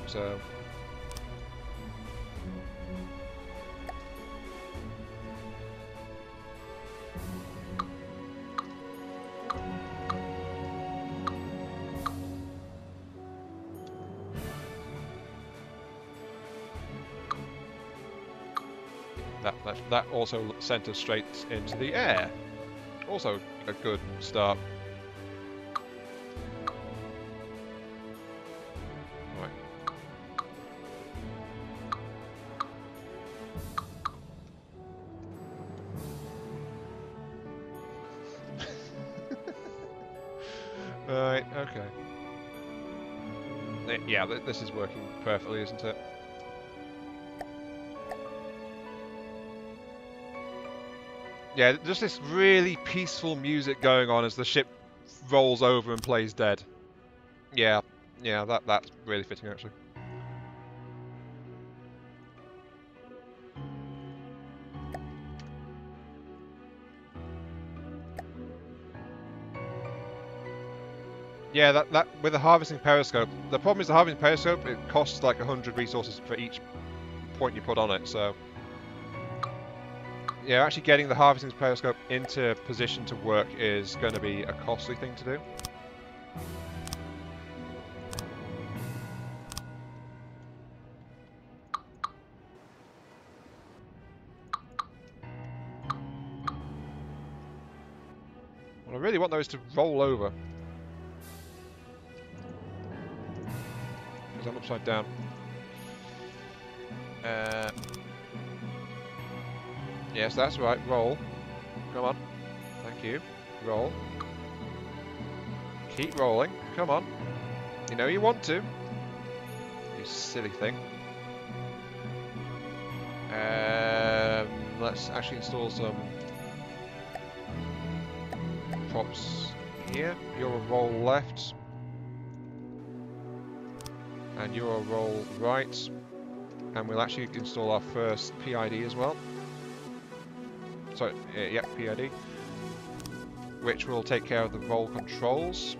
so. That also sent us straight into the air. Also a good start. Right. Right, okay. Yeah, this is working perfectly, isn't it? Yeah, just this really peaceful music going on as the ship rolls over and plays dead. Yeah, that's really fitting actually. Yeah, that with the harvesting periscope. The problem is the harvesting periscope, it costs like 100 resources for each point you put on it, so. Yeah, actually getting the harvesting periscope into position to work is going to be a costly thing to do. Well, I really want those to roll over. Because I'm upside down. Yes, that's right. Roll. Come on. Thank you. Roll. Keep rolling. Come on. You know you want to. You silly thing. Let's actually install some props here. You're a roll left. And you're a roll right. And we'll actually install our first PID as well. Sorry, yeah, PID. Which will take care of the roll controls.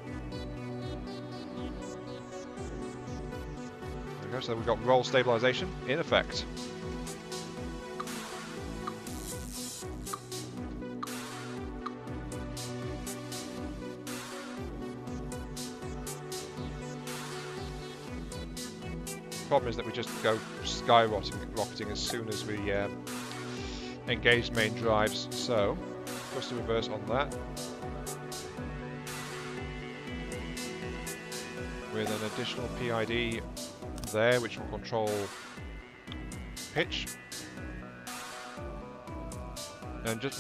There we go, so we've got roll stabilization in effect. Problem is that we just go skyrocketing as soon as we engage main drives, so just to reverse on that with an additional PID there, which will control pitch, and just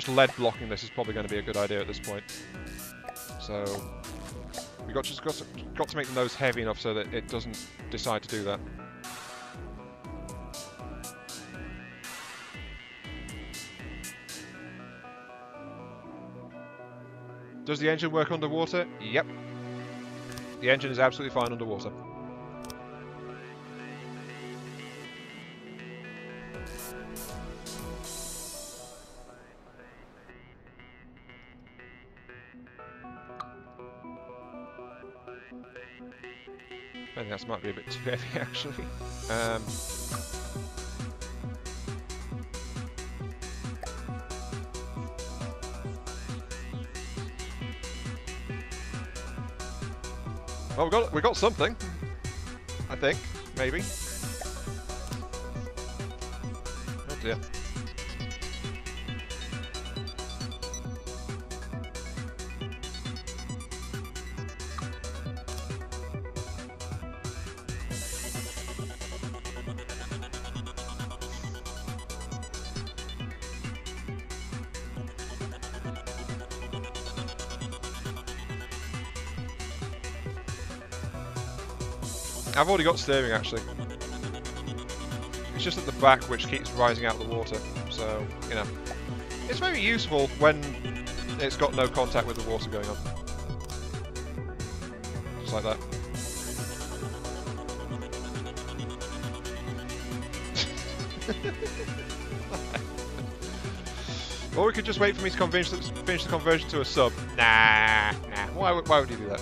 lead blocking this is probably going to be a good idea at this point. So we got to make the nose heavy enough so that it doesn't decide to do that. Does the engine work underwater? Yep. The engine is absolutely fine underwater. I think that might be a bit too heavy, actually. Well, we got something. I think, maybe. Oh dear. I've already got steering, actually. It's just at the back which keeps rising out of the water, so, you know. It's very useful when it's got no contact with the water going on. Just like that. Or we could just wait for me to finish the conversion to a sub. Nah. Why would you do that?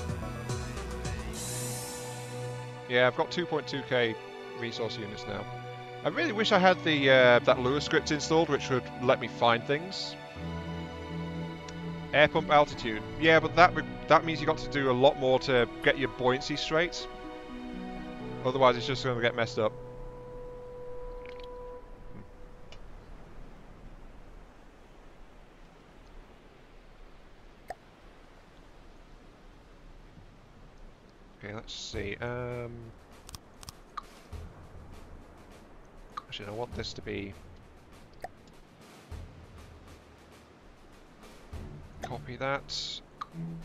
Yeah, I've got 2.2k resource units now. I really wish I had the that Lua script installed, which would let me find things. Air pump altitude. Yeah, but that means you got to do a lot more to get your buoyancy straight. Otherwise, it's just going to get messed up. Okay, let's see. Actually, I want this to be... Copy that. And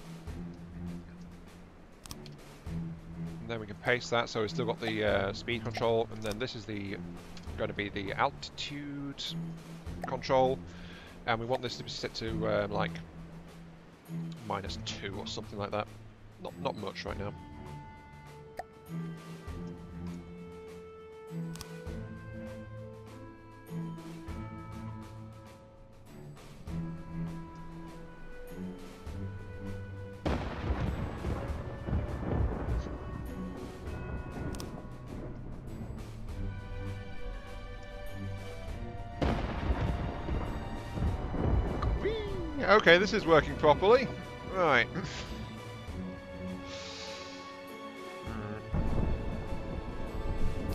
then we can paste that, so we've still got the speed control, and then this is going to be the altitude control, and we want this to be set to like -2 or something like that. Not much right now. Okay, this is working properly. Right.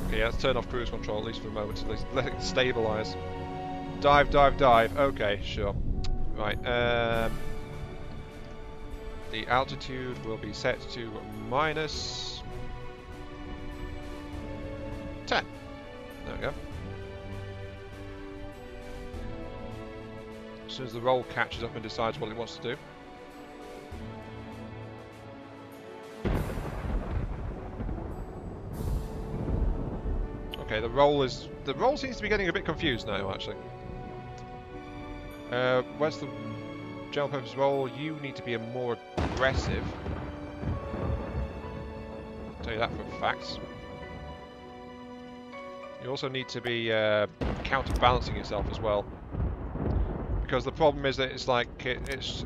Okay, let's turn off cruise control, at least for a moment, at least let it stabilise. Dive, dive, dive. Okay, sure. Right, the altitude will be set to -10. There we go. As soon as the roll catches up and decides what it wants to do. Okay, the roll seems to be getting a bit confused now, actually. Where's the general purpose roll? You need to be more aggressive. I'll tell you that for a fact. You also need to be counterbalancing yourself as well. Because the problem is that it's like it's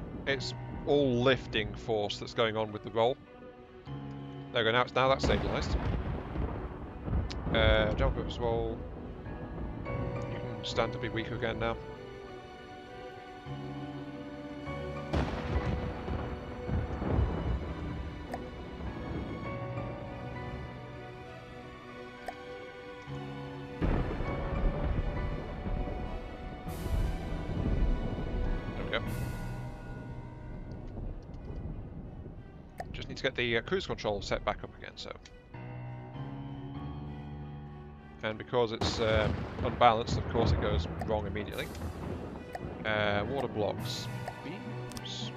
all lifting force that's going on with the roll. There we go. Now that's stabilised. Jump purpose roll. You can stand to be weaker again now. Just need to get the cruise control set back up again, so. And because it's unbalanced, of course it goes wrong immediately. Water blocks. Beams.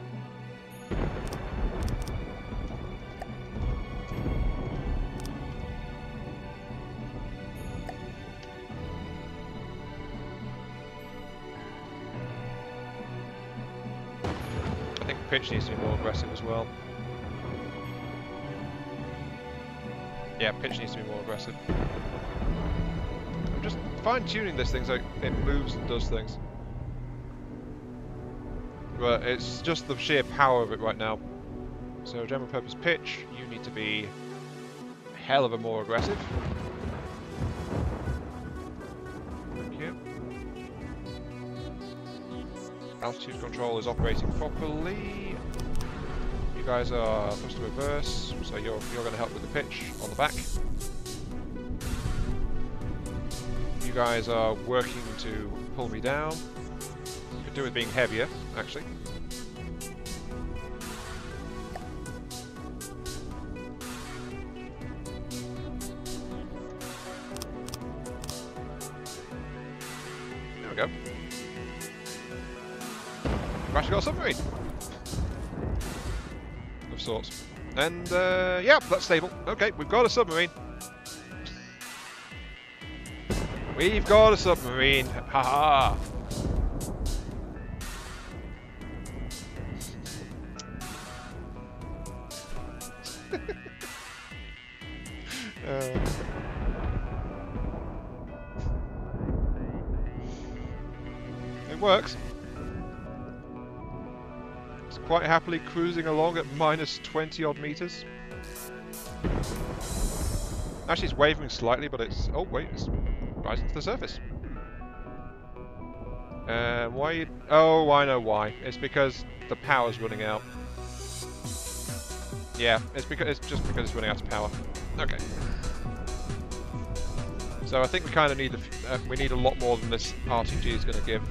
I think pitch needs to be more aggressive as well. Yeah, pitch needs to be more aggressive. I'm just fine-tuning this thing so it moves and does things. But it's just the sheer power of it right now. So general purpose pitch, you need to be a hell of a more aggressive. Thank you. Altitude control is operating properly. You guys are supposed to reverse, so you're going to help with the pitch on the back. You guys are working to pull me down. Could do with being heavier, actually. There we go. We've actually got a submarine. Of sorts. And, yeah, that's stable. Okay, we've got a submarine. We've got a submarine. Haha. It works. It's quite happily cruising along at minus 20 odd meters. Actually, it's wavering slightly, but it's... Oh, wait, it's rising to the surface. Why? Oh, I know why. It's because the power's running out. Yeah, it's just because it's running out of power. Okay. So I think we kind of need we need a lot more than this RTG is going to give.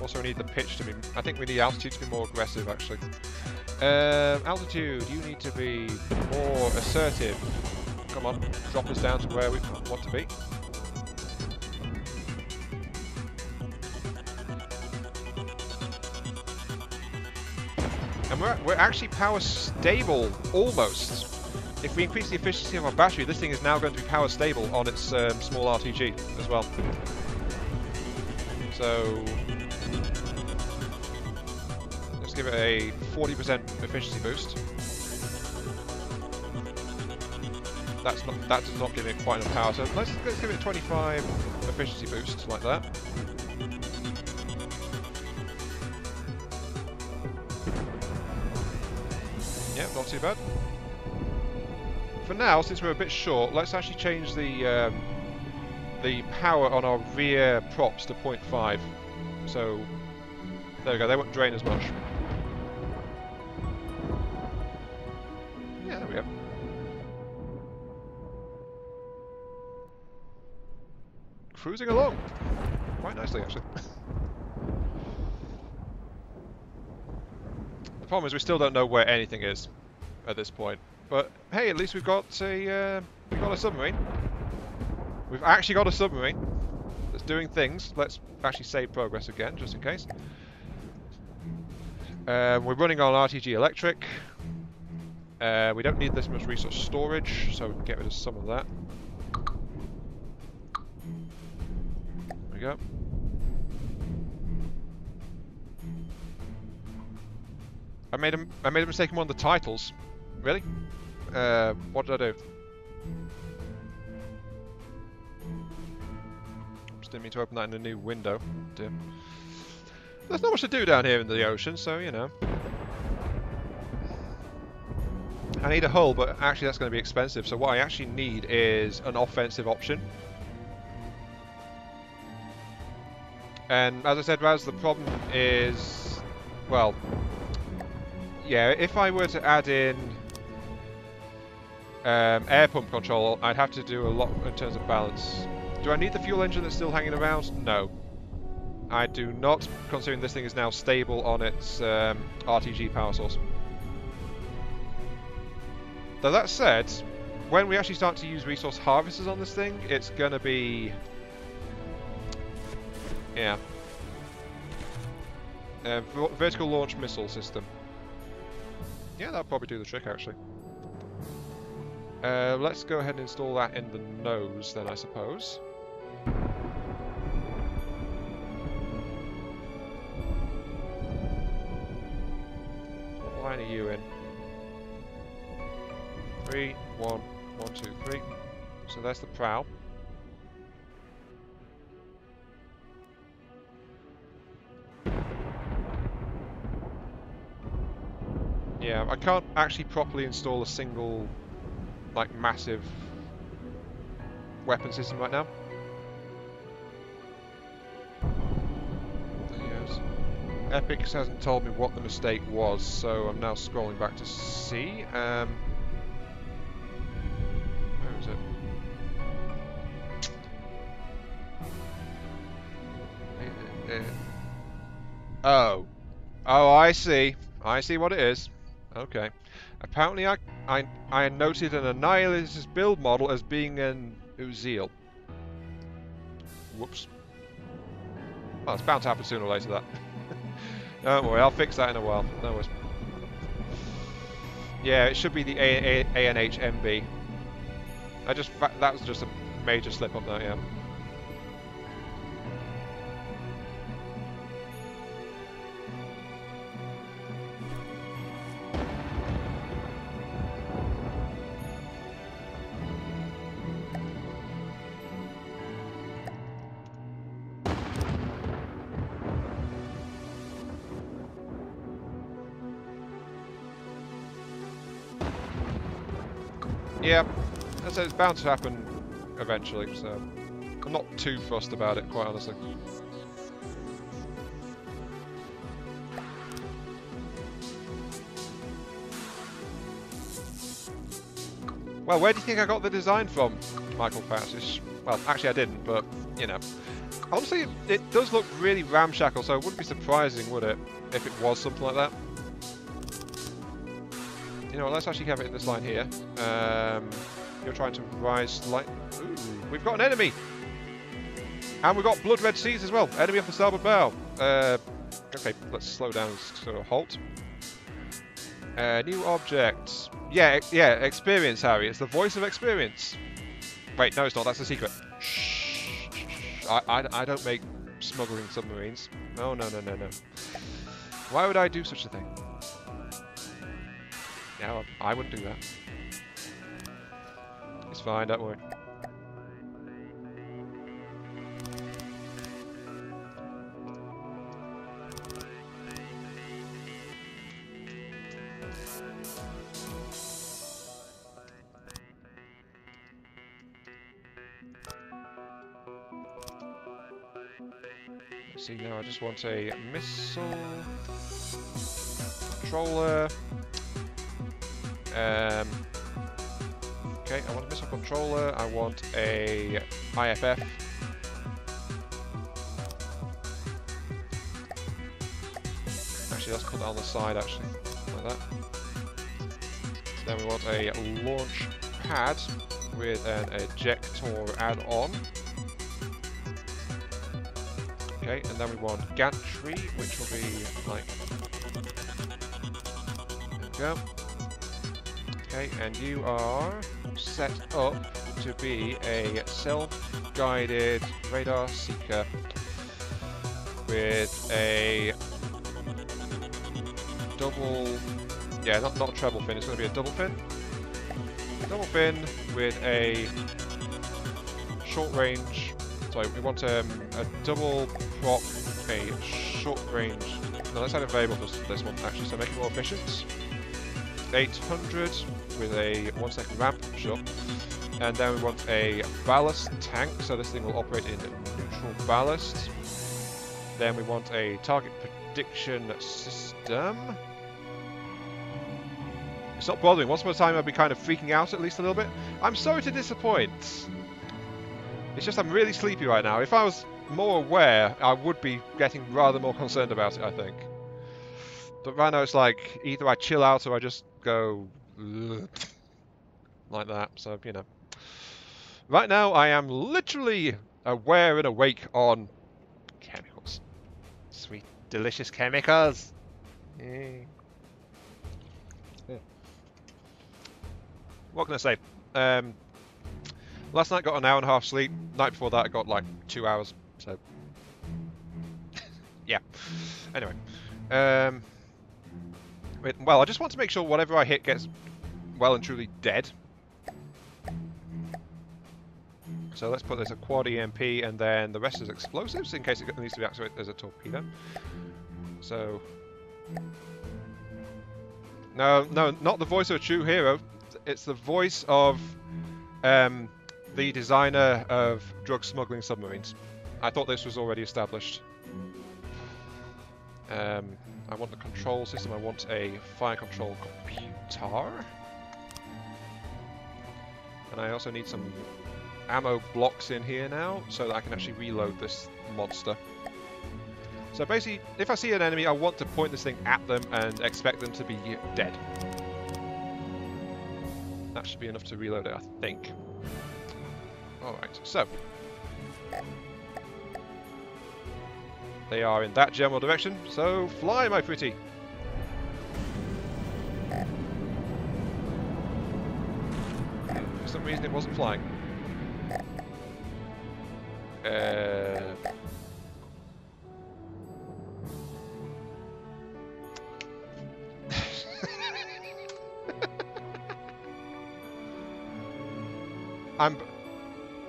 Also, we need the pitch to be... I think we need altitude to be more aggressive, actually. Altitude, you need to be more assertive. Come on, drop us down to where we want to be. And we're actually power stable, almost. If we increase the efficiency of our battery, this thing is now going to be power stable on its small RTG as well. So... let's give it a 40% efficiency boost. That does not give it quite enough power, so let's give it a 25 efficiency boost, like that. Yeah, not too bad. For now, since we're a bit short, let's actually change the power on our rear props to 0.5. So there we go. They won't drain as much. Yeah, there we go. Cruising along quite nicely, actually. The problem is we still don't know where anything is at this point. But hey, at least we've got a submarine. We've actually got a submarine that's doing things. Let's actually save progress again, just in case. We're running on RTG electric. We don't need this much resource storage, so we can get rid of some of that. There we go. I made a mistake on one of the titles. Really? What did I do? Just didn't mean to open that in a new window. Dear. There's not much to do down here in the ocean, so you know. I need a hull, but actually that's going to be expensive. So what I actually need is an offensive option. And as I said, Raz, the problem is, well, yeah, if I were to add in air pump control, I'd have to do a lot in terms of balance. Do I need the fuel engine that's still hanging around? No. I do not, considering this thing is now stable on its RTG power source. Though that said, when we actually start to use resource harvesters on this thing, it's going to be... yeah. Vertical launch missile system. Yeah, that'll probably do the trick, actually. Let's go ahead and install that in the nose, then, I suppose. tiny U in. 3, 1, 1, 2, 3. So there's the prow. Yeah, I can't actually properly install a single, like, massive weapon system right now. Yes. Epic hasn't told me what the mistake was, so I'm now scrolling back to see. Where is it? Oh. Oh, I see. I see what it is. Okay. Apparently I noted an Annihilator's build model as being an Uziel. Whoops. Well, it's bound to happen sooner or later, that. Don't worry, I'll fix that in a while. No worries. Yeah, it should be the ANHMB. That was just a major slip up there, yeah. Yeah, as I said, it's bound to happen eventually, so I'm not too fussed about it, quite honestly. Well, where do you think I got the design from, Michael Passish? Well, actually I didn't, but, you know. Honestly, it does look really ramshackle, so it wouldn't be surprising, would it, if it was something like that? You know what, let's actually have it in this line here. You're trying to rise slightly. Ooh, we've got an enemy! And we've got blood red seas as well. Enemy off the starboard bow. Okay, let's slow down to a halt. New object. Yeah, experience, Harry. It's the voice of experience. Wait, no, it's not. That's a secret. Shh. I don't make smuggling submarines. No. Why would I do such a thing? No, I wouldn't do that. It's fine, don't worry. See, now I just want a missile controller. Okay, I want a missile controller. I want a IFF. Actually, let's put that on the side, actually, like that. Then we want a launch pad with an ejector add-on. Okay, and then we want gantry, which will be like... There we go. Okay, and you are set up to be a self-guided radar seeker with a double... Yeah, not a treble fin, it's going to be a double fin. Double fin with a short range... Sorry, we want a double prop, a short range... No, let's add a variable for this one, actually, so make it more efficient. 800 with a 1 second ramp, sure. And then we want a ballast tank, so this thing will operate in neutral ballast. Then we want a target prediction system. It's not bothering. Once upon a time I'd be kind of freaking out at least a little bit. I'm sorry to disappoint. It's just I'm really sleepy right now. If I was more aware, I would be getting rather more concerned about it, I think. But right now it's like, either I chill out or I just go... Ugh, like that, so, you know. Right now I am literally aware and awake on chemicals. Sweet, delicious chemicals. Yeah. What can I say? Last night got an hour and a half sleep. Night before that I got like 2 hours, so... yeah. Anyway. Well, I just want to make sure whatever I hit gets well and truly dead. So let's put this a quad EMP, and then the rest is explosives in case it needs to be activated as a torpedo. So... No, not the voice of a true hero. It's the voice of the designer of drug smuggling submarines. I thought this was already established. I want the control system. I want a fire control computer. And I also need some ammo blocks in here now, so that I can actually reload this monster. So basically, if I see an enemy, I want to point this thing at them and expect them to be dead. That should be enough to reload it, I think. Alright, so. They are in that general direction, so fly, my pretty! For some reason it wasn't flying.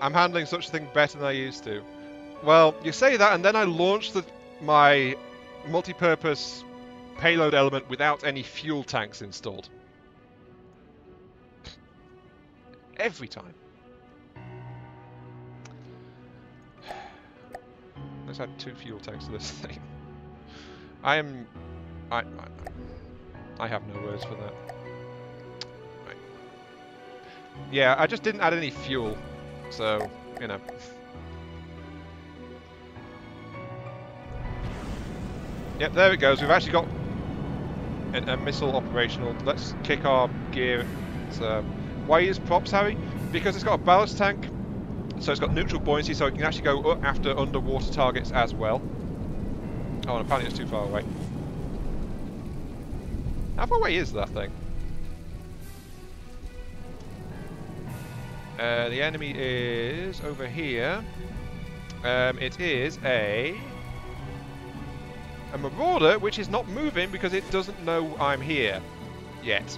I'm handling such a thing better than I used to. Well, you say that, and then I launched my multi-purpose payload element without any fuel tanks installed. Every time. Let's add 2 fuel tanks to this thing. I have no words for that. Right. Yeah, I just didn't add any fuel, so, you know. Yep, there it goes. We've actually got a missile operational. Let's kick our gear. Why use props, Harry? Because it's got a ballast tank, so it's got neutral buoyancy, so it can actually go after underwater targets as well. Oh, and apparently it's too far away. How far away is that thing? The enemy is over here. It is a marauder, which is not moving because it doesn't know I'm here yet.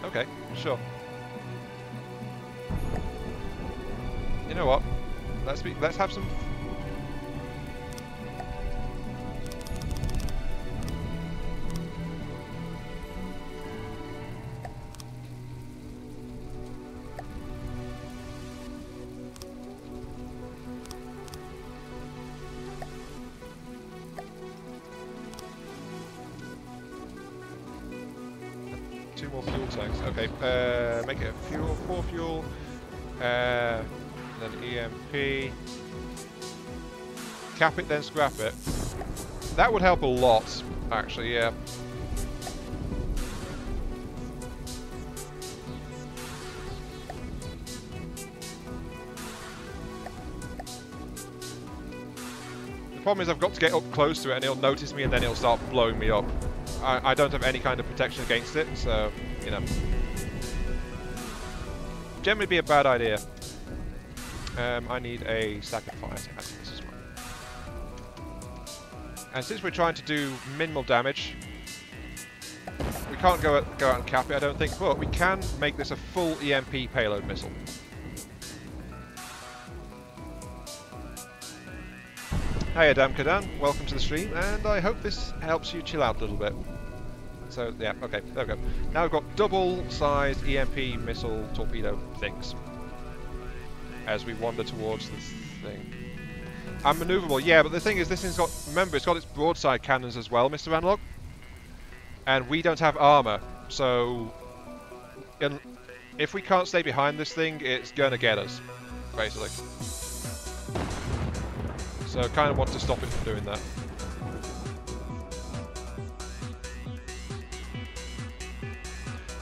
Okay, sure. You know what? Let's have some. Two more fuel tanks. Okay, make it a fuel, 4 fuel, then EMP. Cap it, then scrap it. That would help a lot, actually. Yeah. The problem is I've got to get up close to it, and it'll notice me, and then it'll start blowing me up. I don't have any kind of protection against it, so, you know. Generally be a bad idea. I need a stack of fire to add to this as well. And since we're trying to do minimal damage, we can't go out and cap it, I don't think, but we can make this a full EMP payload missile. Hey Adam Kadan, welcome to the stream, and I hope this helps you chill out a little bit. So, yeah, okay, there we go. Now we've got double-sized EMP missile torpedo things as we wander towards this thing. And maneuverable, yeah, but the thing is, this thing's got, remember, it's got its broadside cannons as well, Mr. Analog. And we don't have armor, so if we can't stay behind this thing, it's gonna get us, basically. So I kind of want to stop it from doing that.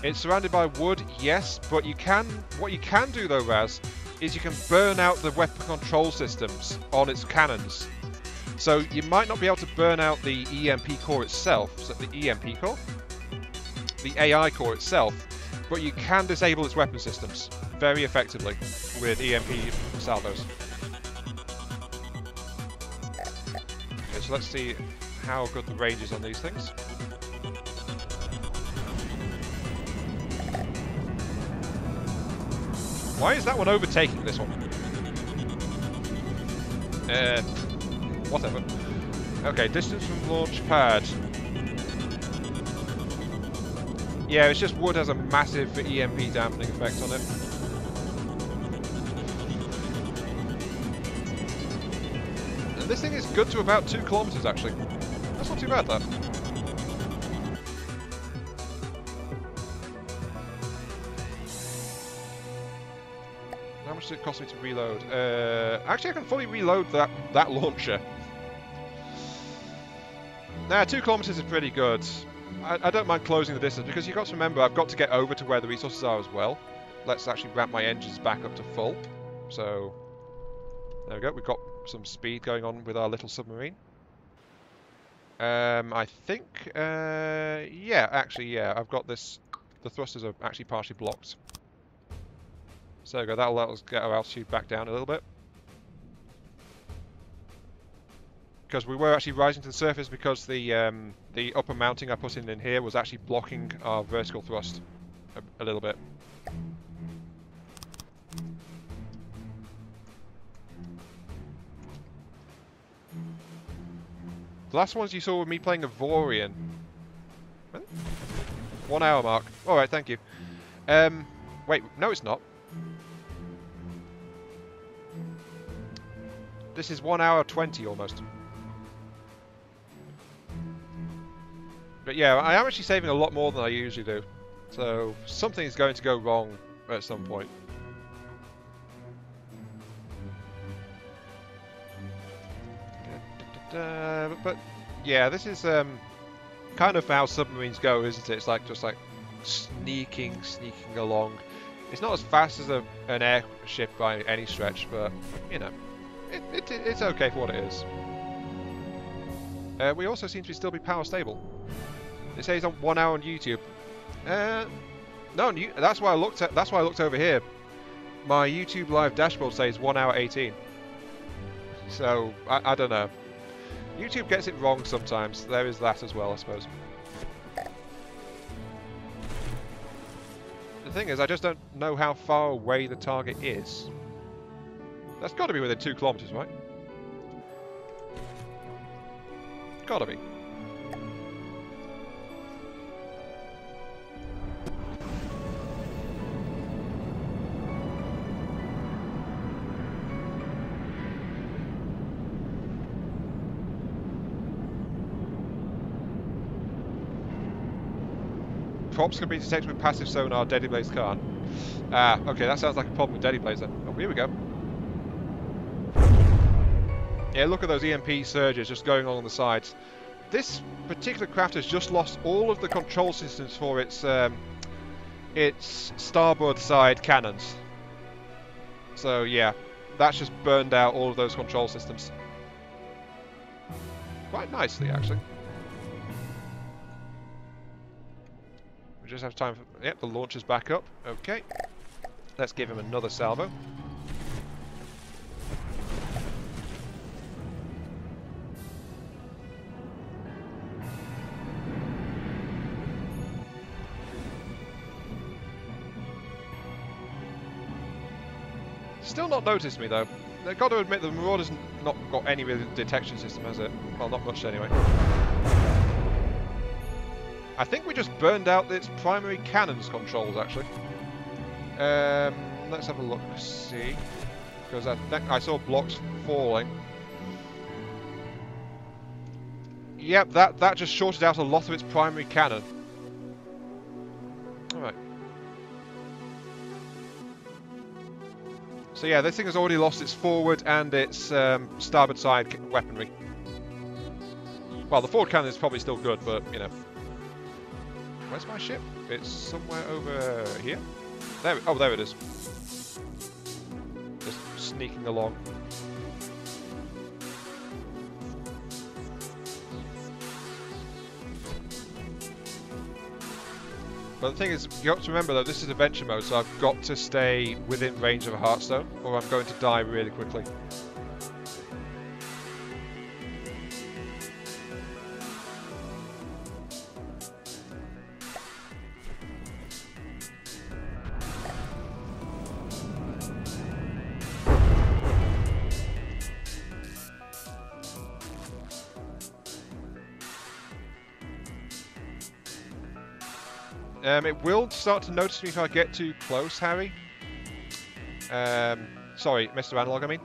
It's surrounded by wood, yes, but what you can do though, Raz, is you can burn out the weapon control systems on its cannons. So you might not be able to burn out the EMP core itself, so the EMP core? The AI core itself, but you can disable its weapon systems very effectively with EMP salvos. Okay, so let's see how good the range is on these things. Why is that one overtaking this one? Whatever. Okay, distance from launch pad. Yeah, it's just wood has a massive EMP dampening effect on it. And this thing is good to about 2 kilometers actually. That's not too bad, that. How much did it cost me to reload? Actually, I can fully reload that launcher. Nah, 2 kilometers is pretty good. I don't mind closing the distance, because you've got to remember I've got to get over to where the resources are as well. Let's actually ramp my engines back up to full. So, there we go. We've got some speed going on with our little submarine. I think, yeah, actually, yeah, I've got this. The thrusters are actually partially blocked. So there we go. That'll let us get our altitude back down a little bit. Because we were actually rising to the surface because the upper mounting I put in here was actually blocking our vertical thrust a little bit. The last ones you saw were me playing Avorion. 1 hour mark. Alright, thank you. Wait, no it's not. This is 1 hour 20 almost. But yeah, I am actually saving a lot more than I usually do. So, something is going to go wrong at some point. But yeah, this is kind of how submarines go, isn't it? It's like just like sneaking along. It's not as fast as an airship by any stretch, but you know, it's okay for what it is. We also seem to still be power stable. It says on 1 hour on YouTube. No, that's why I looked at. That's why I looked over here. My YouTube live dashboard says 1 hour 18. So I don't know. YouTube gets it wrong sometimes. There is that as well, I suppose. The thing is, I just don't know how far away the target is. That's got to be within 2 kilometers, right? Gotta be. Props can be detected with passive sonar, Deadly Blaze can't. Ah, okay, that sounds like a problem with Deadly Blaze then. Oh, here we go. Yeah, look at those EMP surges just going along the sides. This particular craft has just lost all of the control systems for its starboard side cannons. So yeah, that's just burned out all of those control systems. Quite nicely, actually. We just have time for... Yep, the launcher's back up. Okay. Let's give him another salvo. Still not noticed me though. They've got to admit the Marauder's not got any real detection system, has it? Well, not much anyway. I think we just burned out its primary cannons controls, actually. Let's have a look, see. Because I think I saw blocks falling. Yep, that just shorted out a lot of its primary cannon. Alright. So yeah, this thing has already lost its forward and its starboard side weaponry. Well, the forward cannon is probably still good, but, you know. Where's my ship? It's somewhere over here? There, oh, there it is. Just sneaking along. But the thing is, you have to remember though, this is adventure mode, so I've got to stay within range of a Hearthstone, or I'm going to die really quickly. It will start to notice me if I get too close, Harry. Sorry, Mr. Analog, I mean.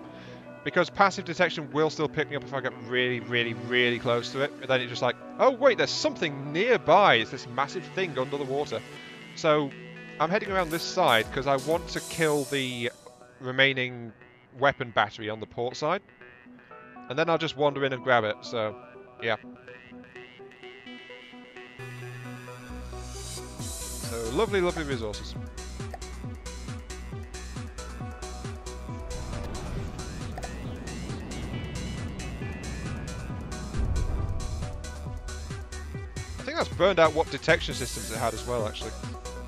Because passive detection will still pick me up if I get really, really, really close to it. And then it's just like, oh wait, there's something nearby. It's this massive thing under the water. So I'm heading around this side because I want to kill the remaining weapon battery on the port side. And then I'll just wander in and grab it, so yeah. So lovely, lovely resources. I think that's burned out what detection systems it had as well, actually.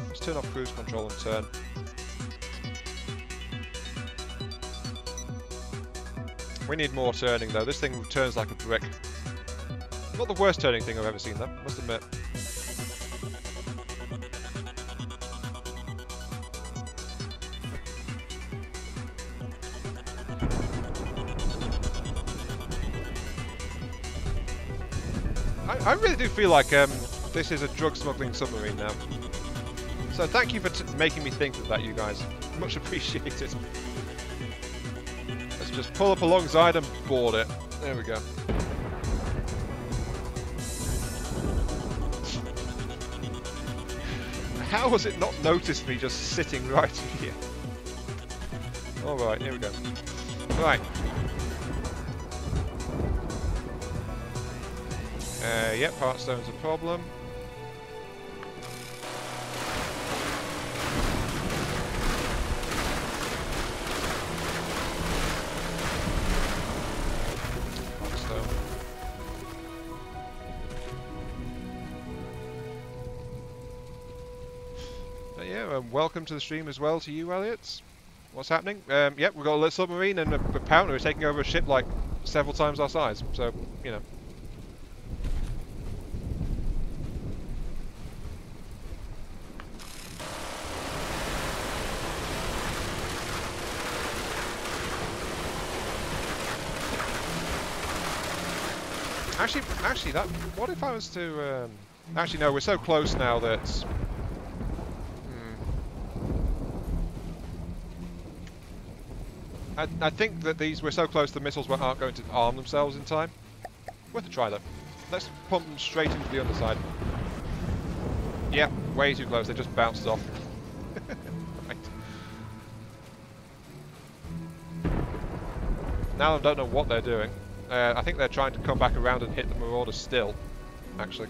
Let's turn off cruise control and turn. We need more turning though. This thing turns like a brick. Not the worst turning thing I've ever seen though, must admit. I really do feel like this is a drug smuggling submarine now. So thank you for making me think of that, you guys. Much appreciated. Let's just pull up alongside and board it. There we go. How has it not noticed me just sitting right here? Alright, here we go. Right. Yep, part stone's a problem. Part stone. But yeah, welcome to the stream as well to you, Elliot. What's happening? Yep, we've got a little submarine and a pounder who's taking over a ship like several times our size, so, you know. Actually, that. What if I was to? Actually, no. We're so close now that. I think that we're so close the missiles aren't going to arm themselves in time. Worth a try though. Let's pump them straight into the underside. Yeah, way too close. They just bounced off. Right. Now I don't know what they're doing. I think they're trying to come back around and hit the Marauder still, actually.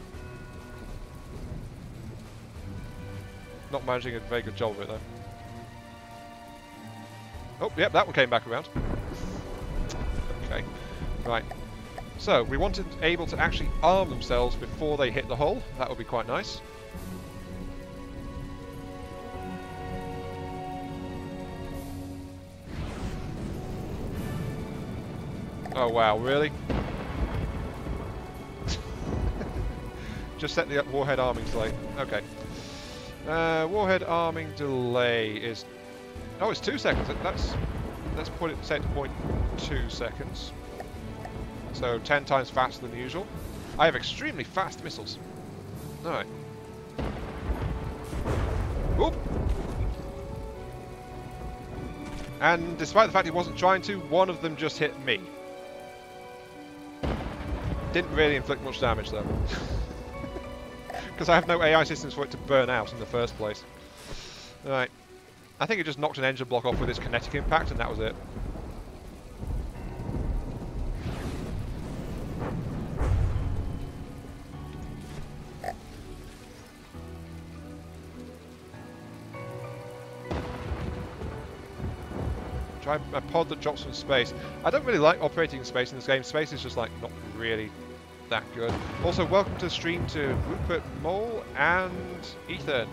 Not managing a very good job of it, though. Oh, yep, that one came back around. Okay, right. So, we wanted able to actually arm themselves before they hit the hull. That would be quite nice. Oh wow, really? Just set the warhead arming delay. Okay. Warhead arming delay is... Oh, it's 2 seconds. Let's put it set to 0.2 seconds. So 10 times faster than usual. I have extremely fast missiles. Alright. Oop! And despite the fact it wasn't trying to, one of them just hit me. Didn't really inflict much damage though. Because I have no AI systems for it to burn out in the first place. Right. I think it just knocked an engine block off with its kinetic impact and that was it. Try a pod that drops from space. I don't really like operating in space in this game. Space is just like not really that good. Also, welcome to the stream to Rupert Mole and Ethan.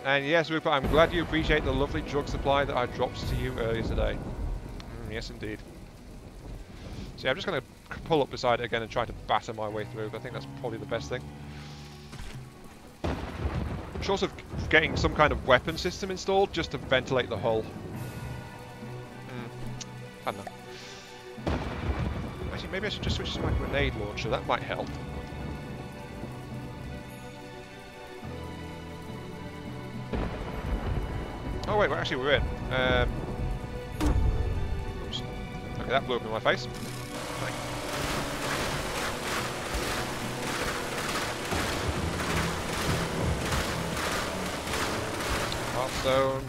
And yes, Rupert, I'm glad you appreciate the lovely drug supply that I dropped to you earlier today. Yes, indeed. So yeah, I'm just going to pull up beside it again and try to batter my way through. I think that's probably the best thing. Short of getting some kind of weapon system installed just to ventilate the hull. I don't know. Actually, maybe I should just switch to my grenade launcher. That might help. Oh wait, well, actually we're in. Oops. Okay, that blew up in my face. Right. Hearthstone.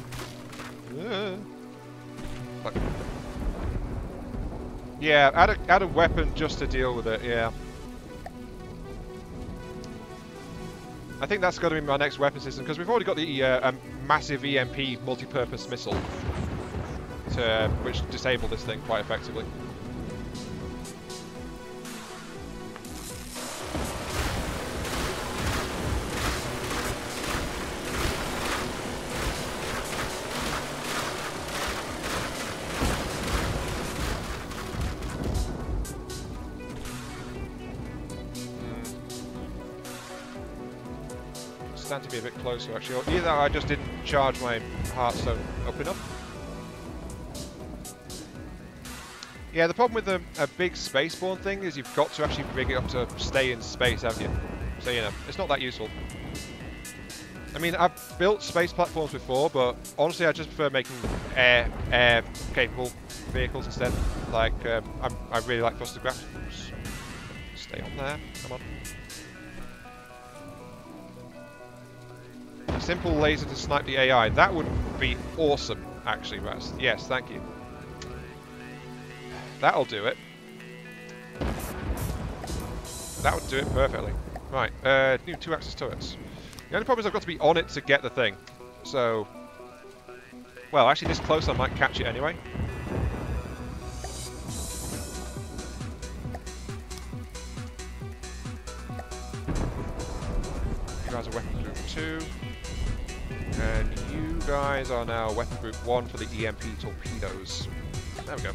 Fuck. Yeah, add a weapon just to deal with it. Yeah. I think that's got to be my next weapon system, because we've already got the massive EMP multi-purpose missile, which disabled this thing quite effectively. Stand to be a bit closer, actually. Or either I just didn't charge my Hearthstone up enough. Yeah, the problem with a big spaceborne thing is you've got to actually rig it up to stay in space, haven't you? So, you know, it's not that useful. I mean, I've built space platforms before, but honestly, I just prefer making air-capable vehicles instead. Like, I really like thruster graphs. Stay on there. Come on. A simple laser to snipe the AI. That would be awesome, actually, Raz. Yes, thank you. That'll do it. That would do it perfectly. Right, new 2-axis turrets. The only problem is I've got to be on it to get the thing. So, well, actually this close I might catch it anyway. You guys are weapon group 2. And you guys are now weapon group 1 for the EMP torpedoes. There we go.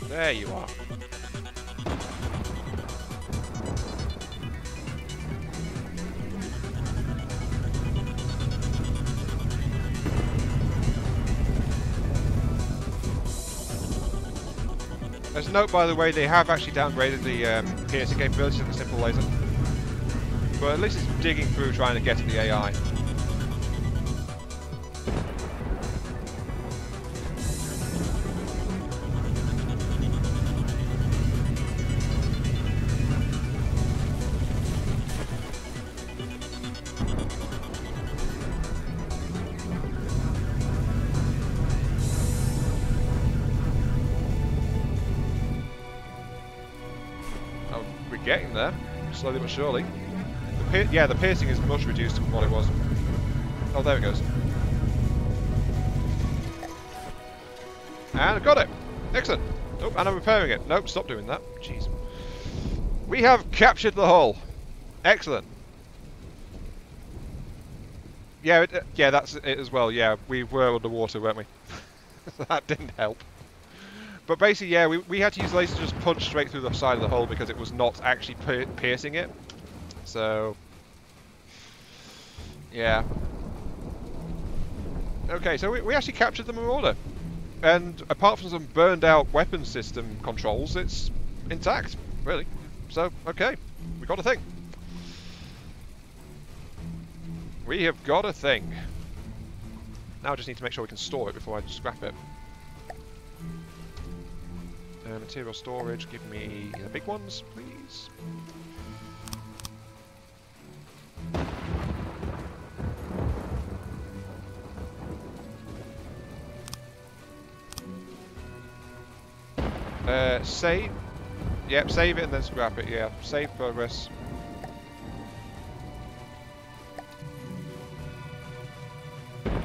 There you are. As a note, by the way, they have actually downgraded the piercing capabilities of the simple laser. But at least it's digging through trying to get to the AI. Getting there, slowly but surely. Yeah, the piercing is much reduced from what it was. Oh, there it goes. And I got it! Excellent! Oh, and I'm repairing it. Nope, stop doing that. Jeez. We have captured the hull. Excellent. Yeah, yeah, that's it as well. Yeah, we were underwater, weren't we? That didn't help. But basically, yeah, we had to use lasers to just punch straight through the side of the hull because it was not actually piercing it. So, yeah. Okay, so we actually captured the Marauder. And apart from some burned out weapon system controls, it's intact, really. So, okay, we got a thing. We have got a thing. Now I just need to make sure we can store it before I scrap it. Material storage, give me the big ones, please. Save. Yep, save it and then scrap it, yeah. Save progress.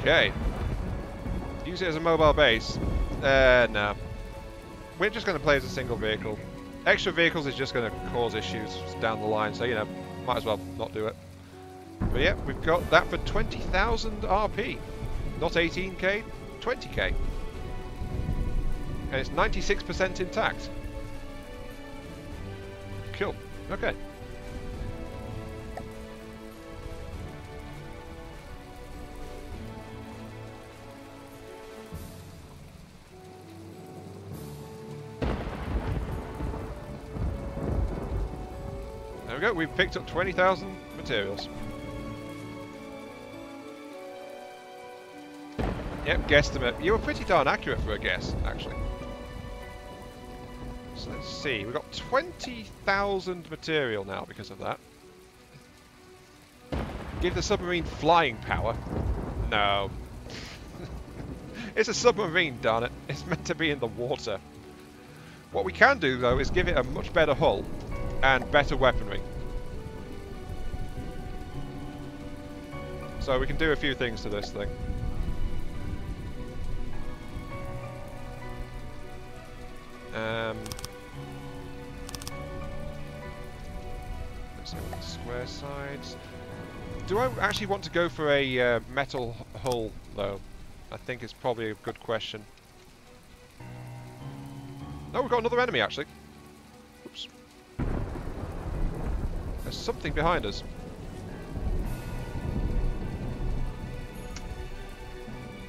Okay. Use it as a mobile base. No. We're just going to play as a single vehicle. Extra vehicles is just going to cause issues down the line, so, you know, might as well not do it. But yeah, we've got that for 20,000 RP. Not 18k, 20k. And it's 96% intact. Cool. Okay. we go. We've picked up 20,000 materials. Yep, guesstimate. You were pretty darn accurate for a guess, actually. So let's see. We've got 20,000 material now because of that. Give the submarine flying power? No. It's a submarine, darn it. It's meant to be in the water. What we can do, though, is give it a much better hull and better weaponry. So we can do a few things to this thing. Let's go with the square sides. Do I actually want to go for a metal hull, though? I think it's probably a good question. Oh, we've got another enemy, actually. Oops. There's something behind us.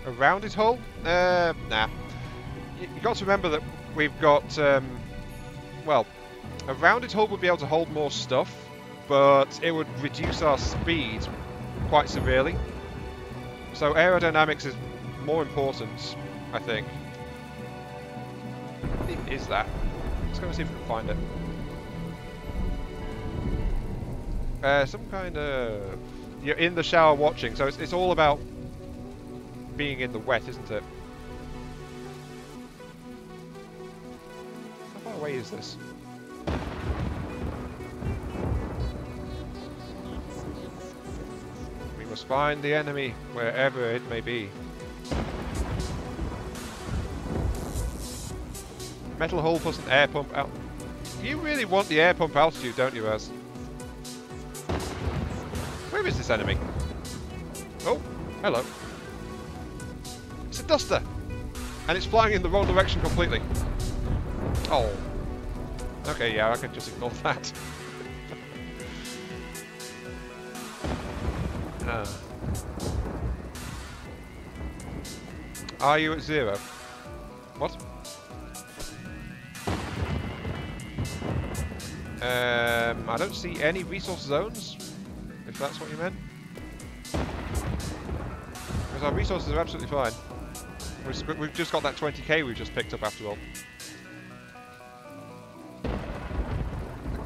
A rounded hull? Nah. You've got to remember that we've got, well, a rounded hull would be able to hold more stuff, but it would reduce our speed quite severely. So aerodynamics is more important, I think. What is that? Let's go and see if we can find it. Some kind of... You're in the shower watching, so it's all about being in the wet, isn't it? How far away is this? We must find the enemy, wherever it may be. Metal hull plus an air pump out. You really want the air pump altitude, don't you, Raz? Where is this enemy? Oh, hello. It's a duster! And it's flying in the wrong direction completely. Oh. Okay, yeah, I can just ignore that. Are you at 0? What? I don't see any resource zones, if that's what you meant. Because our resources are absolutely fine. We've just got that 20k we've just picked up after all.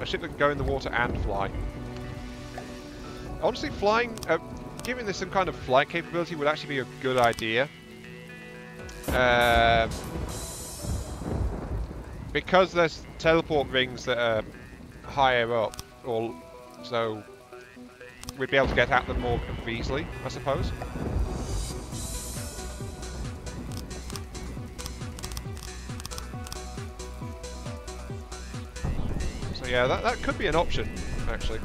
A ship that can go in the water and fly. Honestly, flying, giving this some kind of flight capability would actually be a good idea. Because there's teleport rings that are higher up, or so we'd be able to get at them more easily, I suppose. So yeah, that could be an option, actually.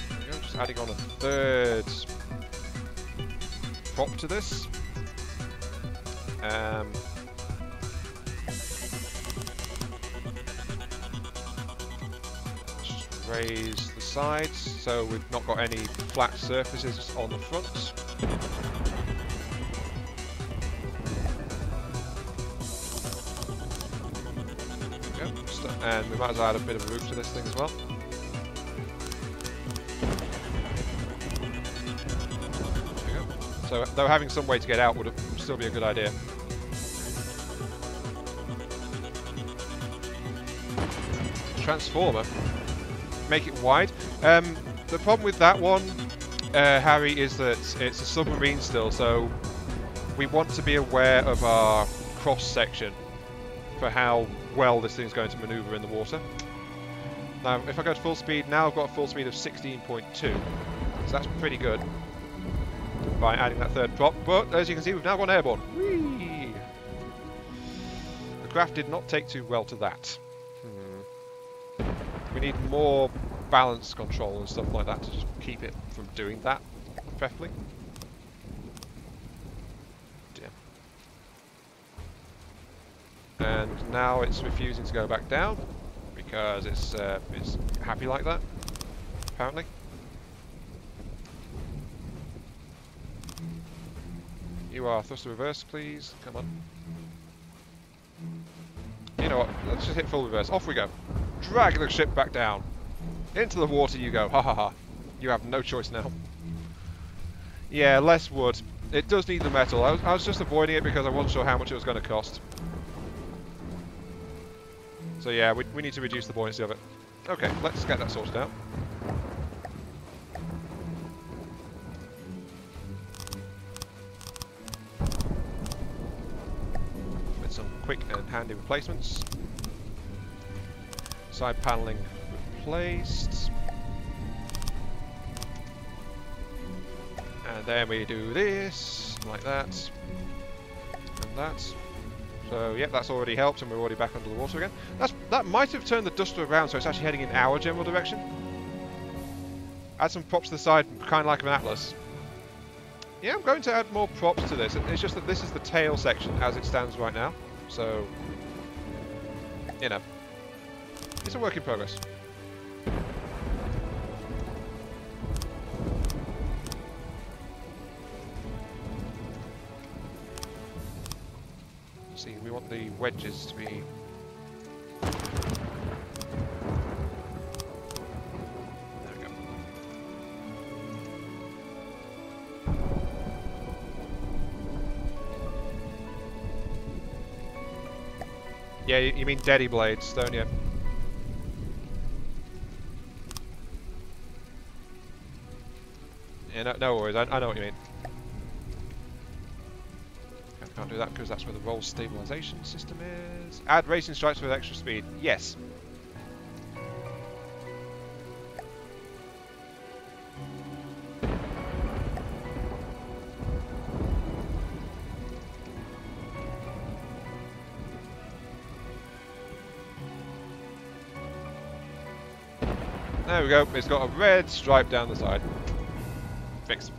There we go, just adding on a third prop to this. Just raise the sides so we've not got any flat surfaces on the front. There we go. And we might as well add a bit of a roof to this thing as well. So, though having some way to get out would still be a good idea. Transformer. Make it wide. The problem with that one, Harry, is that it's a submarine still, so we want to be aware of our cross-section for how well this thing's going to maneuver in the water. Now, if I go to full speed, now I've got a full speed of 16.2, so that's pretty good. By adding that third prop, but as you can see, we've now gone airborne. Whee! The craft did not take too well to that. We need more balance control and stuff like that to just keep it from doing that, preferably. Dear. And now it's refusing to go back down because it's happy like that, apparently. You are. Thrust to reverse, please. Come on. You know what? Let's just hit full reverse. Off we go. Drag the ship back down. Into the water you go. Ha ha ha. You have no choice now. Yeah, less wood. It does need the metal. I was just avoiding it because I wasn't sure how much it was going to cost. So yeah, we need to reduce the buoyancy of it. Okay, let's get that sorted out. With some quick and handy replacements. Side paneling replaced. And then we do this, like that, and that. So, yep, that's already helped, and we're already back under the water again. That might have turned the duster around, so it's actually heading in our general direction. Add some props to the side, kind of like an Atlas. Yeah, I'm going to add more props to this. It's just that this is the tail section as it stands right now. So, you know, it's a work in progress. See, we want the wedges to be... There we go. Yeah, you mean daddy blades, don't you? Yeah, no worries, I know what you mean. Can't do that because that's where the roll stabilization system is. Add racing stripes with extra speed. Yes. There we go. It's got a red stripe down the side. Fixed.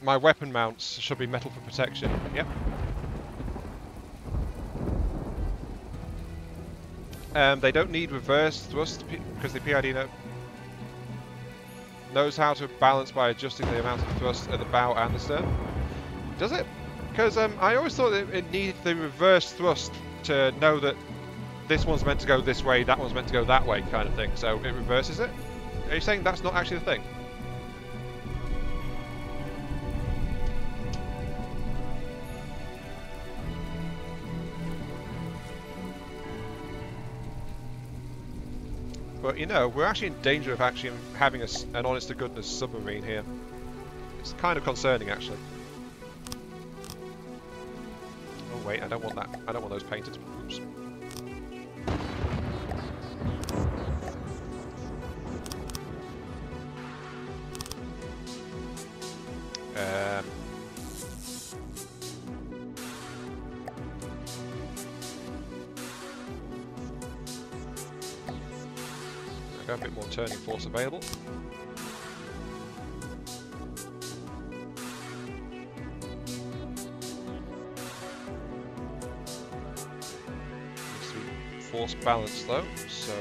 My weapon mounts should be metal for protection. Yep. They don't need reverse thrust because the PID knows how to balance by adjusting the amount of thrust at the bow and the stern. Does it? Because I always thought that it needed the reverse thrust to know that this one's meant to go this way, that one's meant to go that way, kind of thing. So it reverses it. Are you saying that's not actually the thing? But you know, we're actually in danger of actually having an honest-to-goodness submarine here. It's kind of concerning, actually. Oh wait, I don't want that. I don't want those painted. Oops. A bit more turning force available. Needs to be force balanced though, so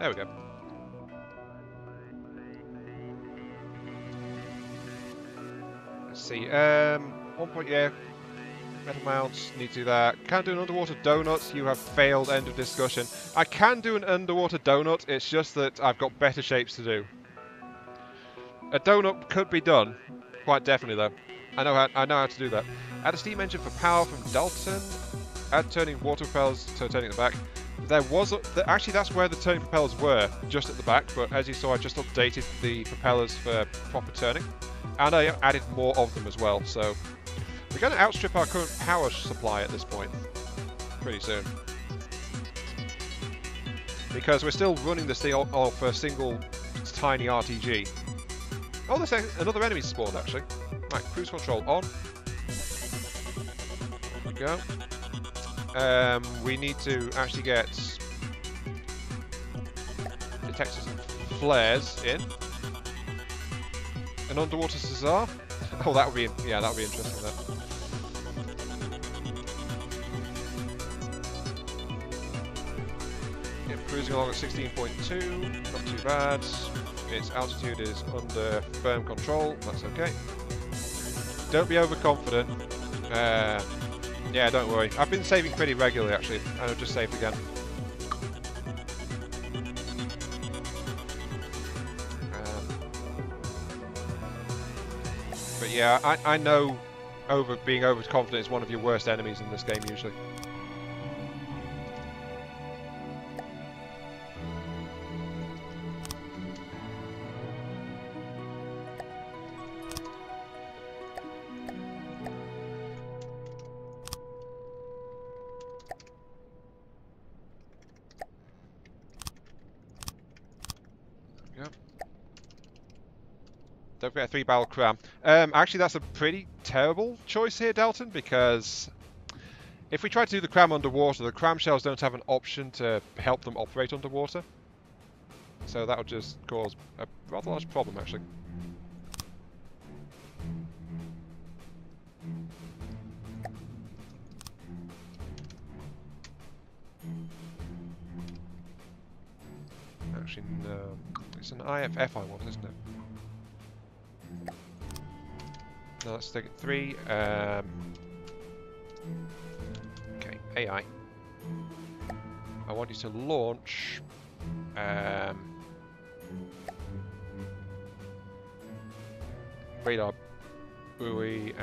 there we go. Let's see. 1 point, yeah. Metal mounts, need to do that. Can't do an underwater donut. You have failed. End of discussion. I can do an underwater donut. It's just that I've got better shapes to do. A donut could be done, quite definitely though. I know how to do that. Add a steam engine for power from Dalton. Add turning water propellers to turning at the back. There was actually that's where the turning propellers were, just at the back. But as you saw, I just updated the propellers for proper turning, and I added more of them as well. So we're going to outstrip our current power supply at this point pretty soon, because we're still running this thing off a single tiny RTG. Oh, there's another enemy spawned actually. Right, cruise control on. There we go. we need to actually get detectors and flares in. An underwater Cesar? Oh, that would be, yeah, that would be interesting. That. Yeah, cruising along at 16.2, not too bad. Its altitude is under firm control, that's okay. Don't be overconfident. Yeah, don't worry. I've been saving pretty regularly actually, and I've just saved again. But yeah, I know being overconfident is one of your worst enemies in this game usually. Don't forget a 3-barrel cram. Actually, that's a pretty terrible choice here, Dalton, because if we try to do the cram underwater, the cram shells don't have an option to help them operate underwater. So that would just cause a rather large problem, actually. Actually, no. It's an IFF I want, isn't it? No, let's take it 3. Okay, AI. I want you to launch. Radar, buoy,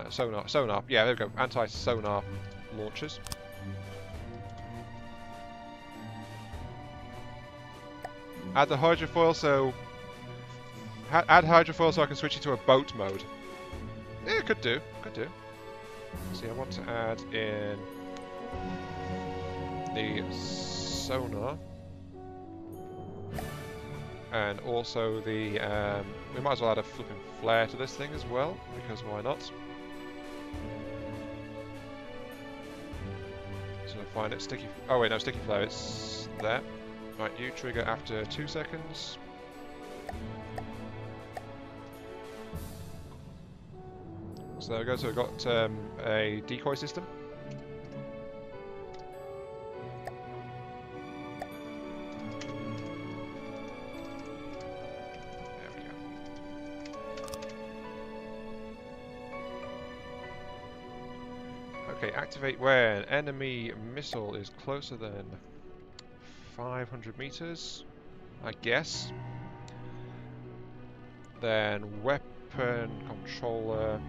sonar. Yeah, there we go. Anti-sonar launchers. Add the hydrofoil, so add hydrofoil so I can switch it to a boat mode. Yeah, could do. See, I want to add in the sonar and also the. We might as well add a flipping flare to this thing as well, because why not? So find it sticky. Oh wait, no, sticky flare. It's there. Right, you trigger after 2 seconds. So there we go, so we've got a decoy system. There we go. Okay, activate when enemy missile is closer than 500 meters, I guess. Then weapon controller.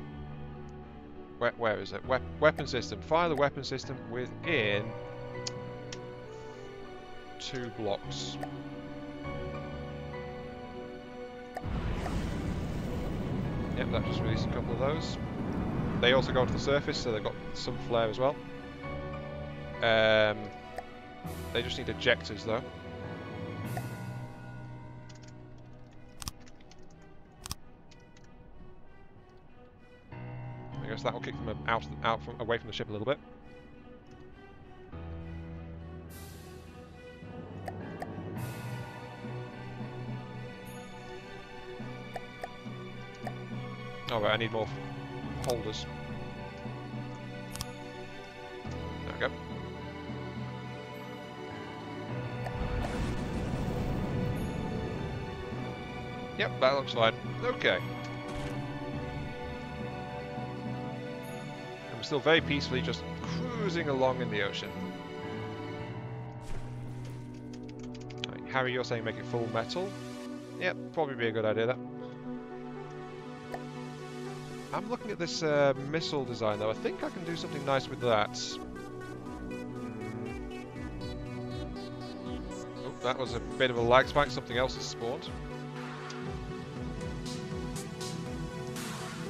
Where is it? Weapon system. Fire the weapon system within 2 blocks. Yep, that just released a couple of those. They also go to the surface, so they've got some flare as well. They just need ejectors though. I guess that will kick them away from the ship a little bit. Oh right, I need more holders. There we go. Yep, that looks fine. Okay. I'm still very peacefully just cruising along in the ocean. Right, Harry, you're saying make it full metal? Yep, probably be a good idea, that. I'm looking at this missile design, though. I think I can do something nice with that. Oh, that was a bit of a lag spike. Something else has spawned.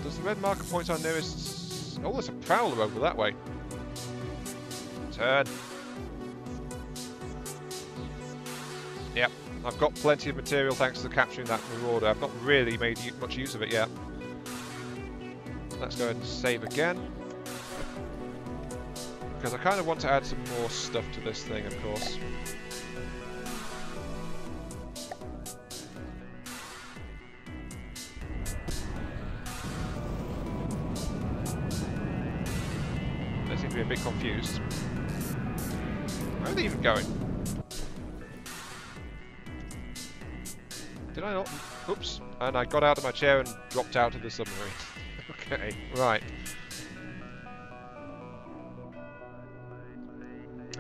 Does the red marker point our nearest... Oh, there's a prowler over that way. Turn. Yep, I've got plenty of material thanks to capturing that marauder. I've not really made much use of it yet. Let's go ahead and save again. Because I kind of want to add some more stuff to this thing, of course. They seem to be a bit confused. Where are they even going? Did I not? Oops. And I got out of my chair and dropped out of the submarine. Okay, right.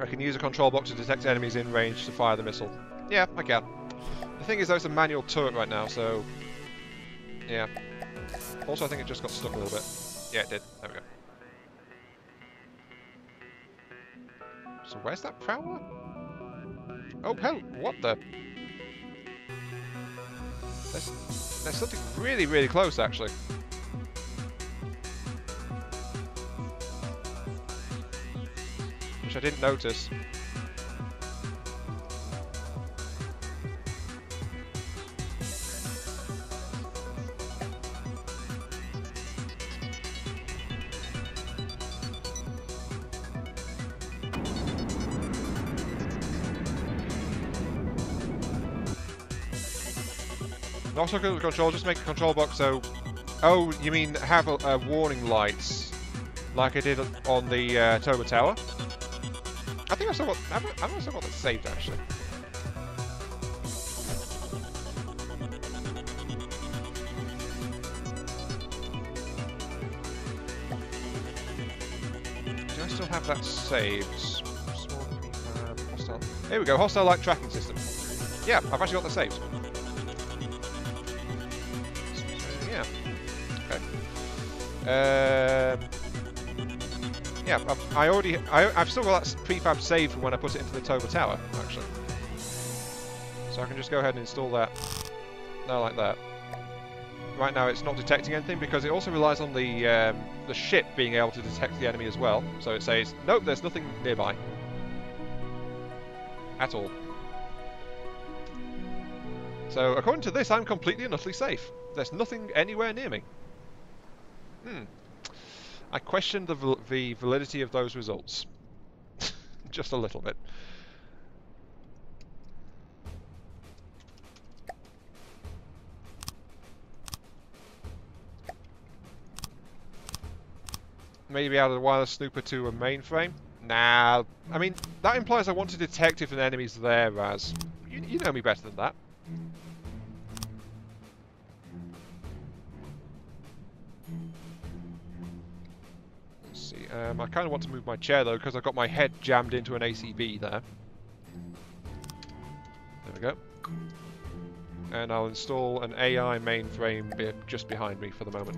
I can use a control box to detect enemies in range to fire the missile. Yeah, I can. The thing is, though, it's a manual turret right now, so... yeah. Also, I think it just got stuck a little bit. Yeah, it did. There we go. So where's that prowler? Oh, hell, what the... There's something really, really close, actually. Which I didn't notice. Not so good with control, just make a control box so... Oh, you mean have a warning lights, like I did on the Toba Tower? I think I still got... I've still got that saved, actually. Do I still have that saved? Small prefab, hostile... Here we go, hostile light tracking system. Yeah, I've actually got that saved. Yeah, I've still got that prefab saved from when I put it into the Toba Tower, actually. So I can just go ahead and install that. No, like that. Right now it's not detecting anything because it also relies on the ship being able to detect the enemy as well. So it says, nope, there's nothing nearby. At all. So according to this, I'm completely and utterly safe. There's nothing anywhere near me. I question the validity of those results. Just a little bit. Maybe add a wireless snooper to a mainframe? Nah, I mean, that implies I want to detect if an enemy's there, Raz. You know me better than that. I kind of want to move my chair though because I've got my head jammed into an ACB there. There we go. And I'll install an AI mainframe just behind me for the moment.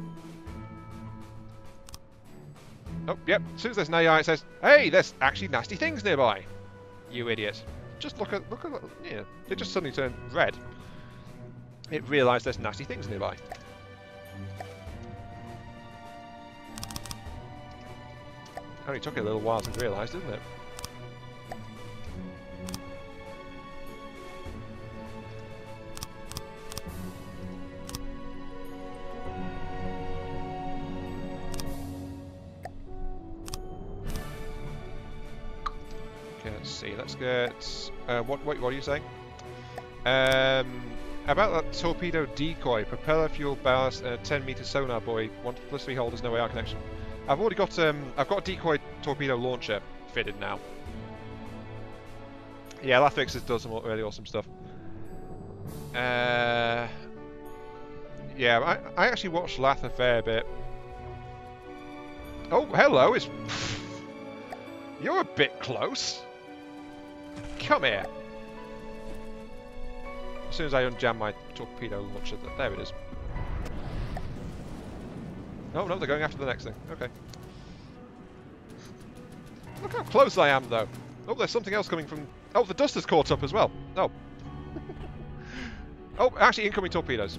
Oh, yep. As soon as there's an AI, it says, "Hey, there's actually nasty things nearby." You idiot! Just look at yeah. It just suddenly turned red. It realised there's nasty things nearby. Only took it a little while to realise, didn't it? Okay, let's see. Let's get... what are you saying? About that torpedo decoy, propeller, fuel, ballast, and a 10-meter sonar buoy. One +3 holders, no AR connection. I've already got I've got a decoy torpedo launcher fitted now. Yeah, Lathrix does some really awesome stuff. Yeah, I actually watched Lath a fair bit. Oh, hello! You're a bit close. Come here. As soon as I unjam my torpedo launcher, there it is. Oh no, they're going after the next thing. Okay. Look how close I am, though. Oh, there's something else coming from... Oh, the dust has caught up as well. Oh. Oh, actually, incoming torpedoes.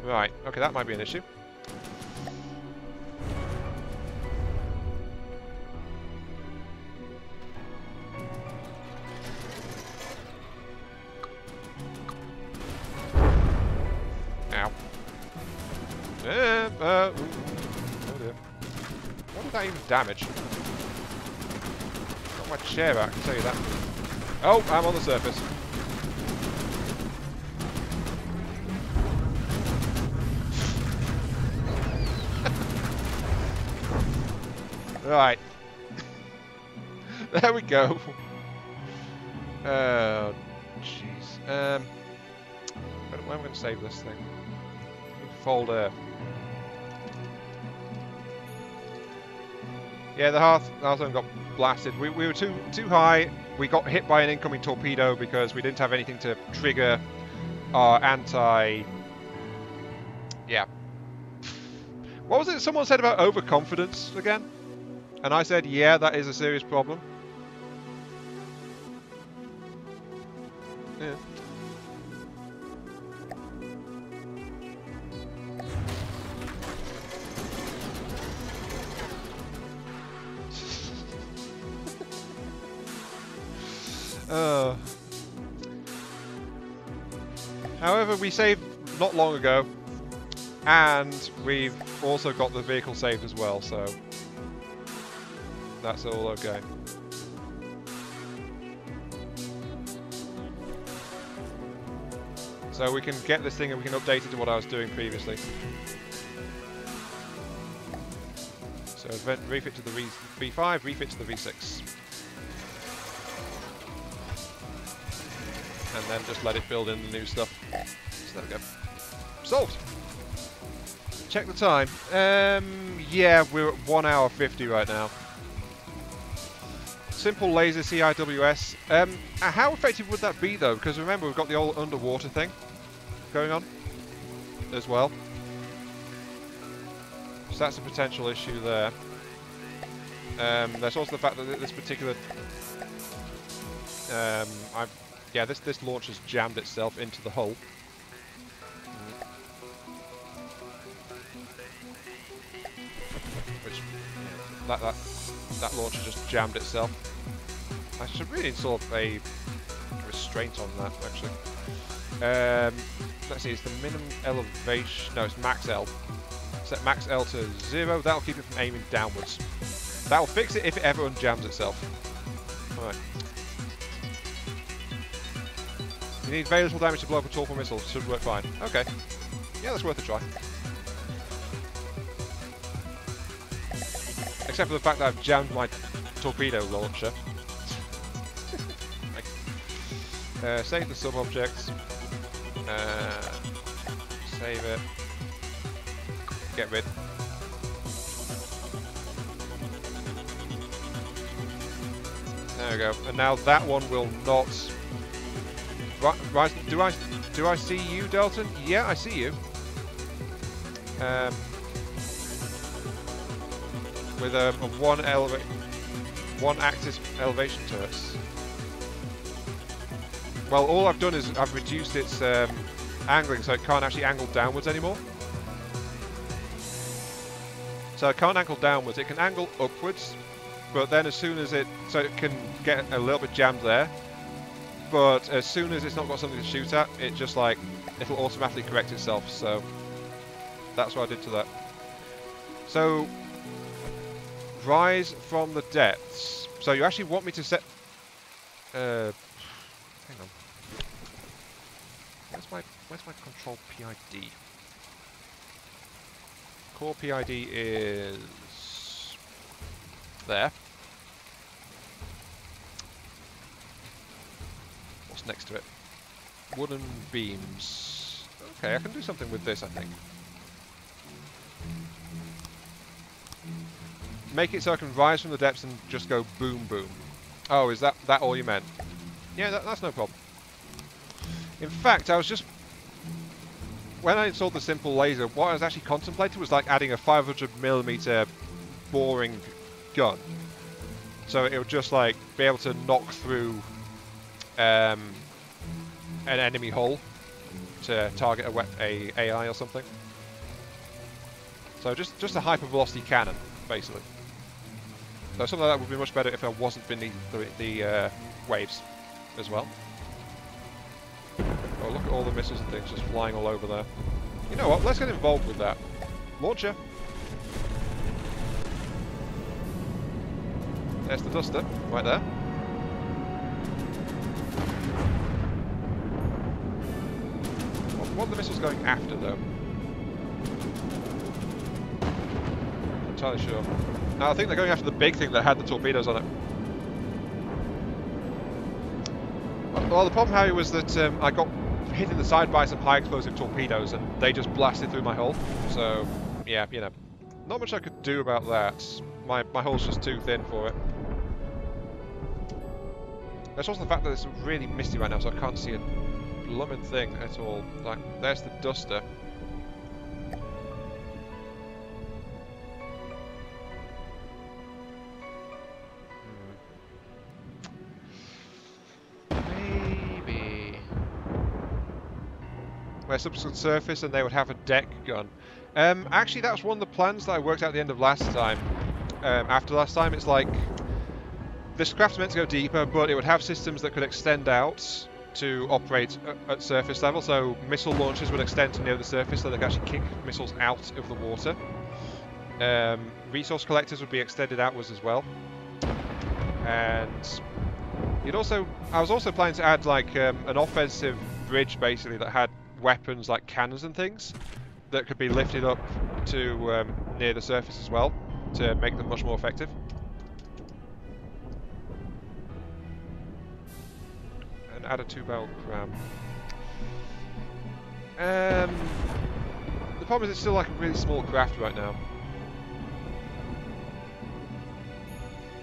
Right. Okay, that might be an issue. Ow. Oh dear. What did that even damage? Got my chair out, I can tell you that. Oh, I'm on the surface. Right. There we go. Oh, jeez. Where am I going to save this thing? Folder. Yeah, the hearth zone got blasted. We were too high. We got hit by an incoming torpedo because we didn't have anything to trigger our anti... Yeah. What was it someone said about overconfidence again? And I said, yeah, that is a serious problem. Yeah. However, we saved not long ago, and we've also got the vehicle saved as well, so that's all okay. So we can get this thing and we can update it to what I was doing previously. So refit to the V5, refit to the V6. And then just let it build in the new stuff. So there we go. Solved! Check the time. Yeah, we're at 1 hour 50 right now. Simple laser CIWS. How effective would that be though? Because remember, we've got the old underwater thing going on as well. So that's a potential issue there. There's also the fact that this particular... yeah, this launch has jammed itself into the hull. Which, yeah, that launcher just jammed itself. I should really install a restraint on that, actually. Let's see, it's the minimum elevation... No, it's max L. Set max L to 0. That'll keep it from aiming downwards. That'll fix it if it ever unjams itself. Alright. You need very little damage to blow up a torpedo missile. Should work fine. Okay. Yeah, that's worth a try. Except for the fact that I've jammed my torpedo launcher. Save the sub-objects. Save it. Get rid. There we go. And now that one will not... Right, do I see you, Dalton? Yeah, I see you. With a one axis elevation turrets. Well, all I've done is I've reduced its angling, so it can't actually angle downwards anymore. So it can't angle downwards. It can angle upwards, but then as soon as it can get a little bit jammed there. But as soon as it's not got something to shoot at, it just like, it'll automatically correct itself, so that's what I did to that. So, rise from the depths. So you actually want me to set... hang on. Where's my control PID? Core PID is... there. Next to it. Wooden beams. Okay, I can do something with this, I think. Make it so I can rise from the depths and just go boom boom. Oh, is that all you meant? Yeah, that's no problem. In fact, I was just... When I installed the simple laser, what I was actually contemplating was like adding a 500mm boring gun. So it would just like be able to knock through an enemy hull to target a AI or something. So just a hypervelocity cannon, basically. So something like that would be much better if I wasn't beneath the waves as well. Oh, look at all the missiles and things just flying all over there. You know what? Let's get involved with that. Launcher. There's the duster, right there. What are the missiles going after, though? Not entirely sure. No, I think they're going after the big thing that had the torpedoes on it. Well, the problem, Harry, was that I got hit in the side by some high explosive torpedoes and they just blasted through my hull. So, yeah, you know, not much I could do about that. My hull's just too thin for it. There's also the fact that it's really misty right now, so I can't see a blooming thing at all. Like, there's the duster. Maybe. Where subs could surface and they would have a deck gun. Actually, that was one of the plans that I worked out at the end of last time. After last time, it's like this craft's meant to go deeper, but it would have systems that could extend out to operate at surface level. So missile launchers would extend to near the surface, so they could actually kick missiles out of the water. Resource collectors would be extended outwards as well. And I was also planning to add like an offensive bridge, basically, that had weapons like cannons and things that could be lifted up to near the surface as well to make them much more effective. And add a 2-barrel cram. The problem is it's still like a really small craft right now.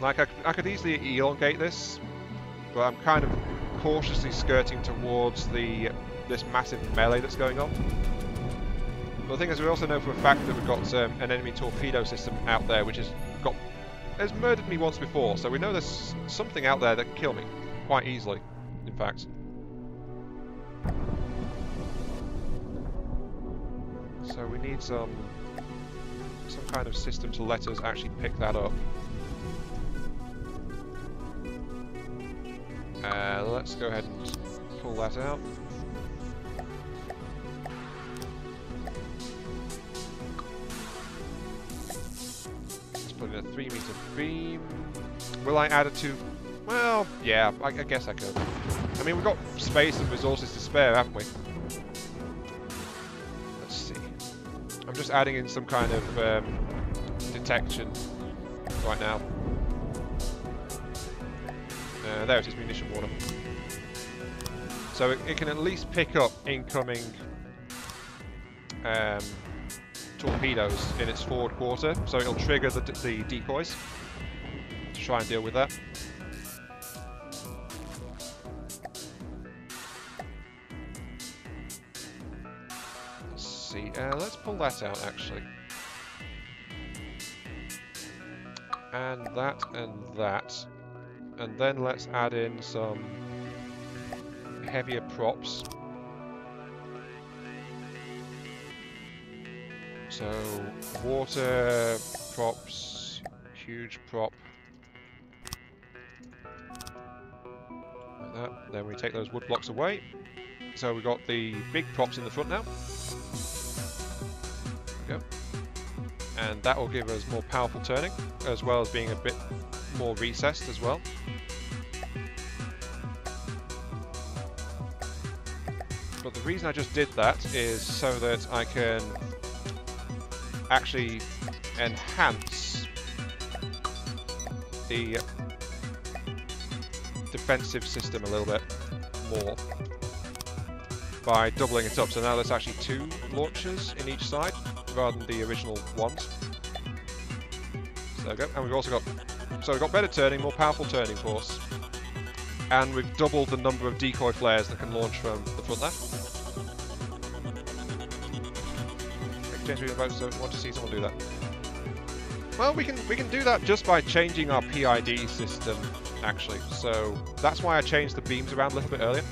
Like I could easily elongate this, but I'm kind of cautiously skirting towards this massive melee that's going on. But the thing is, we also know for a fact that we've got an enemy torpedo system out there, which has murdered me once before. So we know there's something out there that can kill me quite easily, in fact. So we need some kind of system to let us actually pick that up. Let's go ahead and pull that out. Let's put in a 3-meter beam. Will I add it to? Well, yeah, I guess I could. I mean, we've got space and resources to spare, haven't we? Let's see. I'm just adding in some kind of detection right now. There it is, munition water. So it can at least pick up incoming torpedoes in its forward quarter, so it'll trigger the decoys to try and deal with that. Let's see, let's pull that out actually. And that and that. And then let's add in some heavier props. So, water props, huge prop. Like that. Then we take those wood blocks away. So we've got the big props in the front now. There we go. And that will give us more powerful turning, as well as being a bit more recessed as well. But the reason I just did that is so that I can actually enhance the defensive system a little bit more by doubling it up. So now there's actually 2 launchers in each side rather than the original ones. So there we go. And we've also got better turning, more powerful turning force. And we've doubled the number of decoy flares that can launch from the front there. I want to see someone do that. Well, we can do that just by changing our PID system, actually. So that's why I changed the beams around a little bit earlier.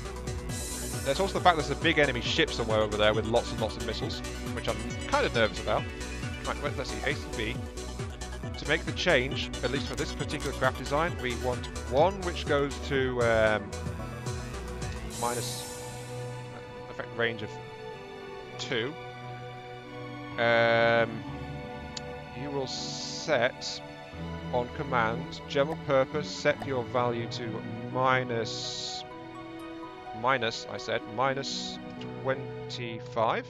There's also the fact there's a big enemy ship somewhere over there with lots and lots of missiles, which I'm kind of nervous about. Right, let's see, A to B. To make the change, at least for this particular craft design, we want one which goes to minus effect range of 2. You will set on command, general purpose, set your value to minus, I said, minus 25.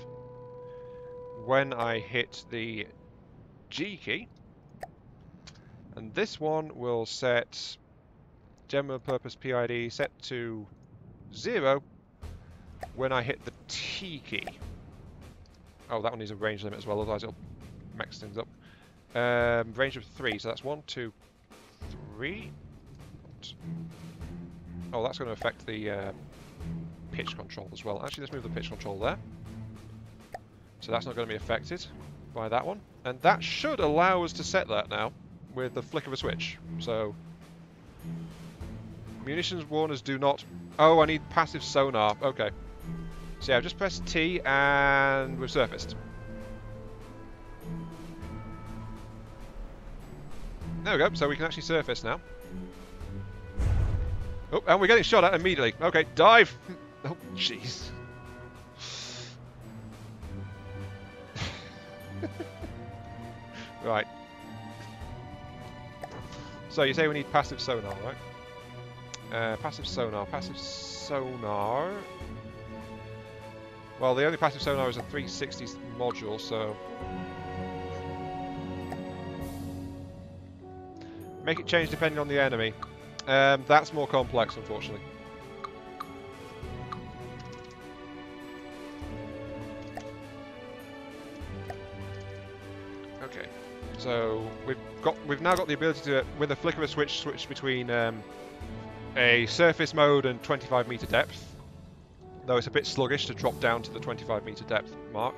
When I hit the G key, and this one will set general purpose PID set to 0 when I hit the T key. Oh, that one needs a range limit as well, otherwise it'll mix things up. Range of 3, so that's 1, 2, 3. Oh, that's going to affect the pitch control as well. Actually, let's move the pitch control there. So that's not going to be affected by that one. And that should allow us to set that now with the flick of a switch. So, munitions warners do not... Oh, I need passive sonar. Okay. So yeah, I've just pressed T and we've surfaced. There we go, so we can actually surface now. Oh, and we're getting shot at immediately. Okay, dive! Oh, jeez. Right. So you say we need passive sonar, right? Passive sonar. Well, the only passive sonar is a 360 module, so... Make it change depending on the enemy. That's more complex, unfortunately. Okay, so we've now got the ability to, with a flick of a switch between a surface mode and 25 meter depth. Though it's a bit sluggish to drop down to the 25 meter depth mark.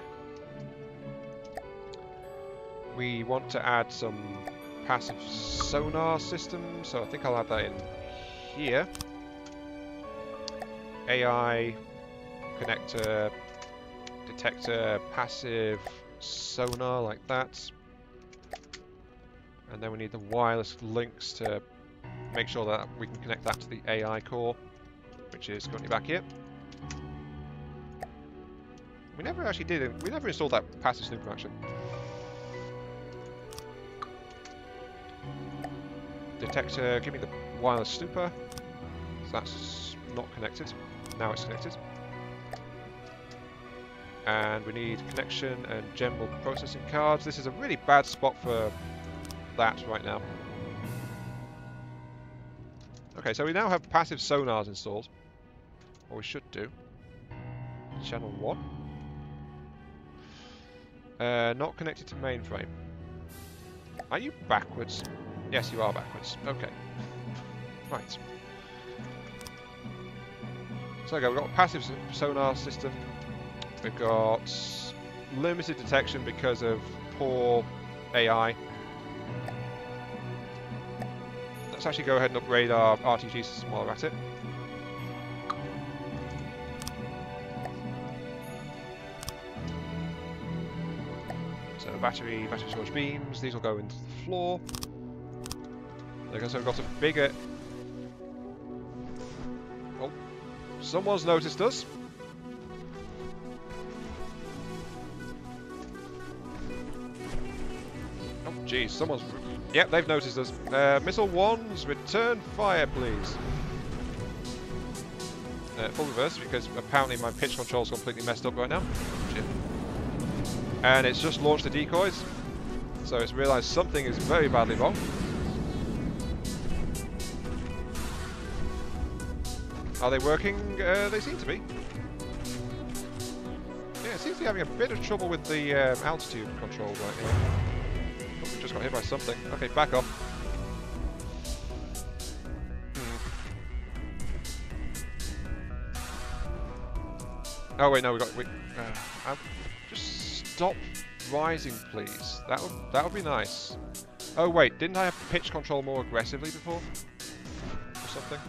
We want to add some passive sonar system, so I think I'll add that in here. AI, connector, detector, passive sonar, like that. And then we need the wireless links to make sure that we can connect that to the AI core, which is currently back here. We never actually did it. We never installed that passive snooper, actually. Detector, give me the wireless snooper. So that's not connected. Now it's connected. And we need connection and general processing cards. This is a really bad spot for that right now. Okay, so we now have passive sonars installed. Or we should do. Channel 1. Not connected to mainframe. Are you backwards? Yes, you are backwards. Okay. Right. So we've got a passive sonar system. We've got limited detection because of poor AI. Let's actually go ahead and upgrade our RTG system while we're at it. So battery storage beams, these will go into the floor. Okay, so we've got a bigger... Oh, someone's noticed us. Oh, geez, someone's... Yep, they've noticed us. Missile 1s, return fire, please. Full reverse, because apparently my pitch control's completely messed up right now. Shit. And it's just launched the decoys, so it's realised something is very badly wrong. Are they working? They seem to be. Yeah, it seems to be having a bit of trouble with the altitude control right here. Oh, we just got hit by something. Okay, back off. Oh wait, no, we got. Just stop rising, please. That would be nice. Oh wait, didn't I have pitch control more aggressively before, or something?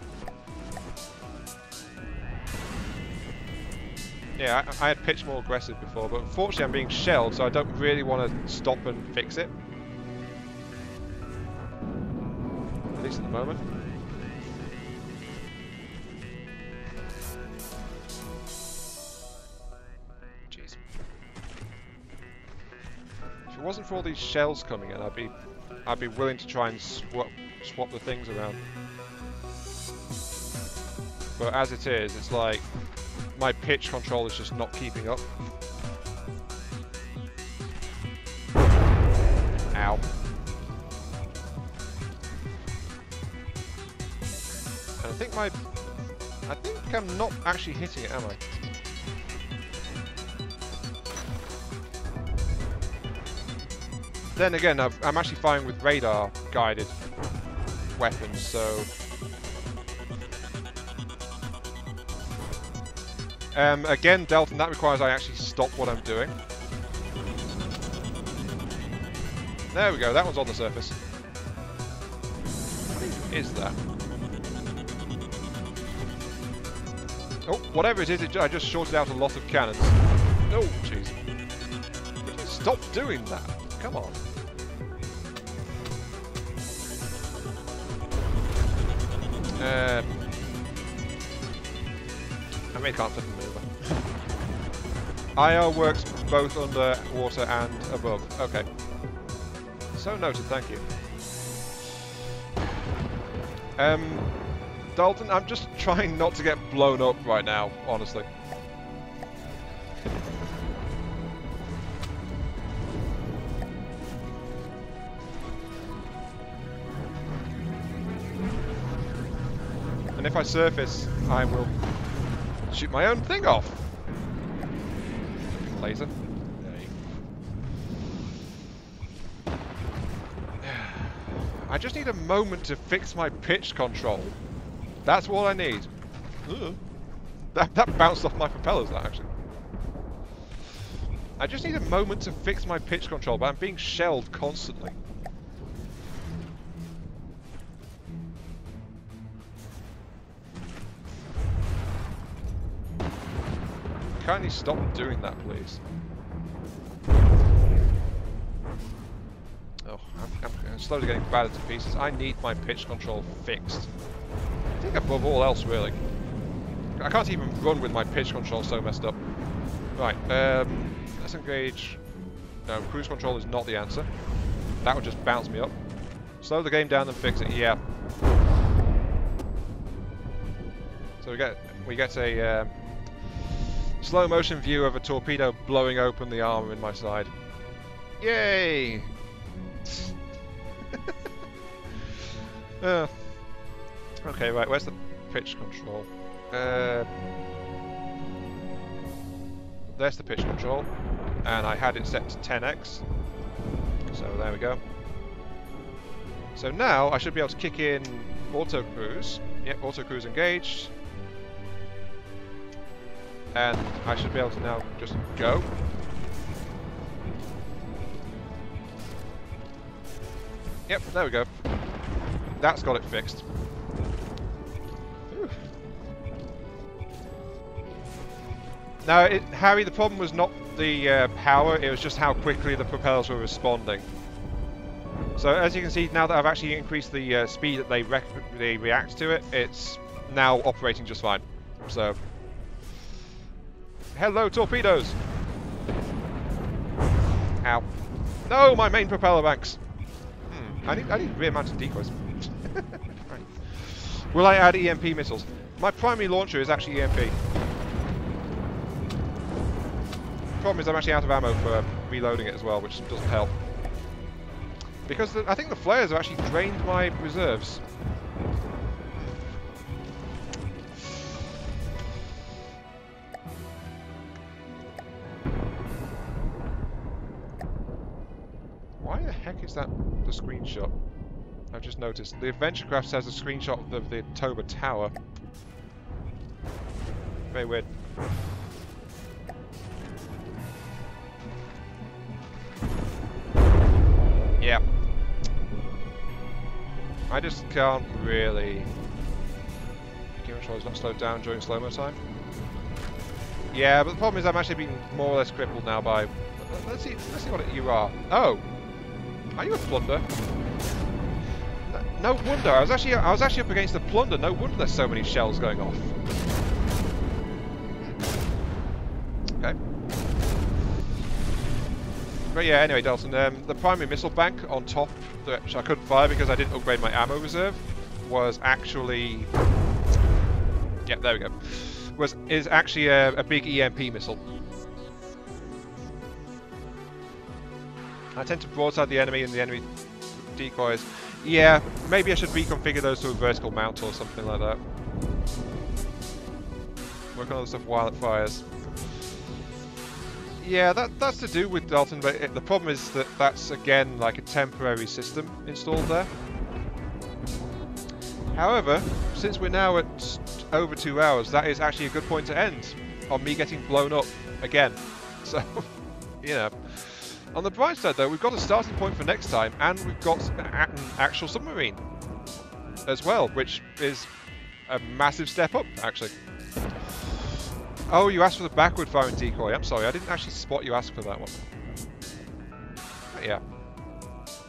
Yeah, I had pitch more aggressive before, but unfortunately I'm being shelled, so I don't really want to stop and fix it. At least at the moment. Jeez. If it wasn't for all these shells coming in, I'd be I'd be willing to try and swap the things around. But as it is, it's like my pitch control is just not keeping up. Ow. And I think I'm not actually hitting it, am I? Then again, I'm actually firing with radar-guided weapons, so... again, Delton, that requires I actually stop what I'm doing. There we go, that one's on the surface. What is that? Oh, whatever it is, I just shorted out a lot of cannons. Oh, jeez. Would you stop doing that? Come on. I really can't flip them over. IR works both under water and above. Okay. So noted, thank you. Dalton, I'm just trying not to get blown up right now, honestly. And if I surface, I will shoot my own thing off. Laser. I just need a moment to fix my pitch control. That's all I need. That bounced off my propellers, that actually. I just need a moment to fix my pitch control, but I'm being shelled constantly. Kindly stop doing that, please. Oh, I'm slowly getting battered to pieces. I need my pitch control fixed. I think above all else, really. I can't even run with my pitch control so messed up. Right, let's engage. No, cruise control is not the answer. That would just bounce me up. Slow the game down and fix it. Yeah. So we get a slow motion view of a torpedo blowing open the armor in my side. Yay! Okay, right, where's the pitch control? There's the pitch control, and I had it set to 10x. So there we go. So now I should be able to kick in auto cruise. Yep, auto cruise engaged. And I should be able to now just go. Yep, there we go. That's got it fixed. Whew. Now, Harry, the problem was not the power, it was just how quickly the propellers were responding. So as you can see, now that I've actually increased the speed that they react to it, it's now operating just fine. So, hello, torpedoes! Ow. No, my main propeller banks! I need rear-mounted decoys. Right. Will I add EMP missiles? My primary launcher is actually EMP. Problem is I'm actually out of ammo for reloading it as well, which doesn't help. Because I think the flares have actually drained my reserves. Why the heck is that the screenshot? I've just noticed. The Adventurecraft has a screenshot of the Toba Tower. Very weird. Yeah. I just can't really... Game control is not slowed down during slow-mo time. Yeah, but the problem is I'm actually being more or less crippled now by... Let's see what you are. Oh! Are you a plunder? No wonder. I was actually up against the plunder. No wonder there's so many shells going off. Okay. But yeah, anyway, Dalton, the primary missile bank on top, which I couldn't fire because I didn't upgrade my ammo reserve, was actually... Yep, there we go. Is actually a big EMP missile. I tend to broadside the enemy and the enemy decoys. Yeah, maybe I should reconfigure those to a vertical mount or something like that. Work on other stuff while it fires. Yeah, that's to do with Dalton, but the problem is that that's again like a temporary system installed there. However, since we're now at over 2 hours, that is actually a good point to end on me getting blown up again. So, you know. On the bright side though, we've got a starting point for next time, and we've got an actual submarine as well, which is a massive step up, actually. Oh, you asked for the backward firing decoy. I'm sorry, I didn't actually spot you ask for that one. But yeah.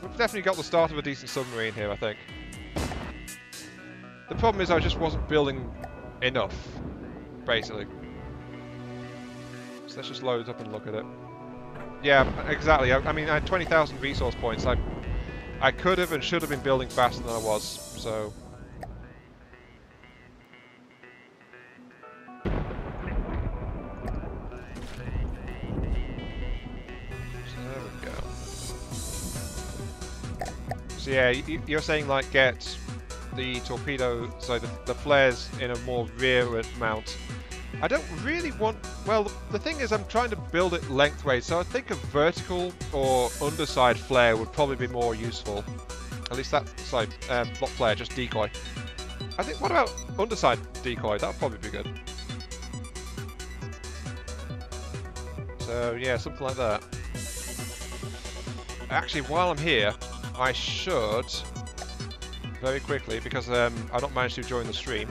We've definitely got the start of a decent submarine here, I think. The problem is I just wasn't building enough, basically. So let's just load it up and look at it. Yeah, exactly. I mean, I had 20,000 resource points. I could have and should have been building faster than I was, so... So yeah, you're saying like get the torpedo, so the flares in a more rear mount. I don't really want, well the thing is I'm trying to build it lengthways, so I think a vertical or underside flare would probably be more useful. At least that side, not flare, just decoy. I think, what about underside decoy? That would probably be good. So yeah, something like that. Actually, while I'm here, I should, very quickly, because I've not managed to join the stream,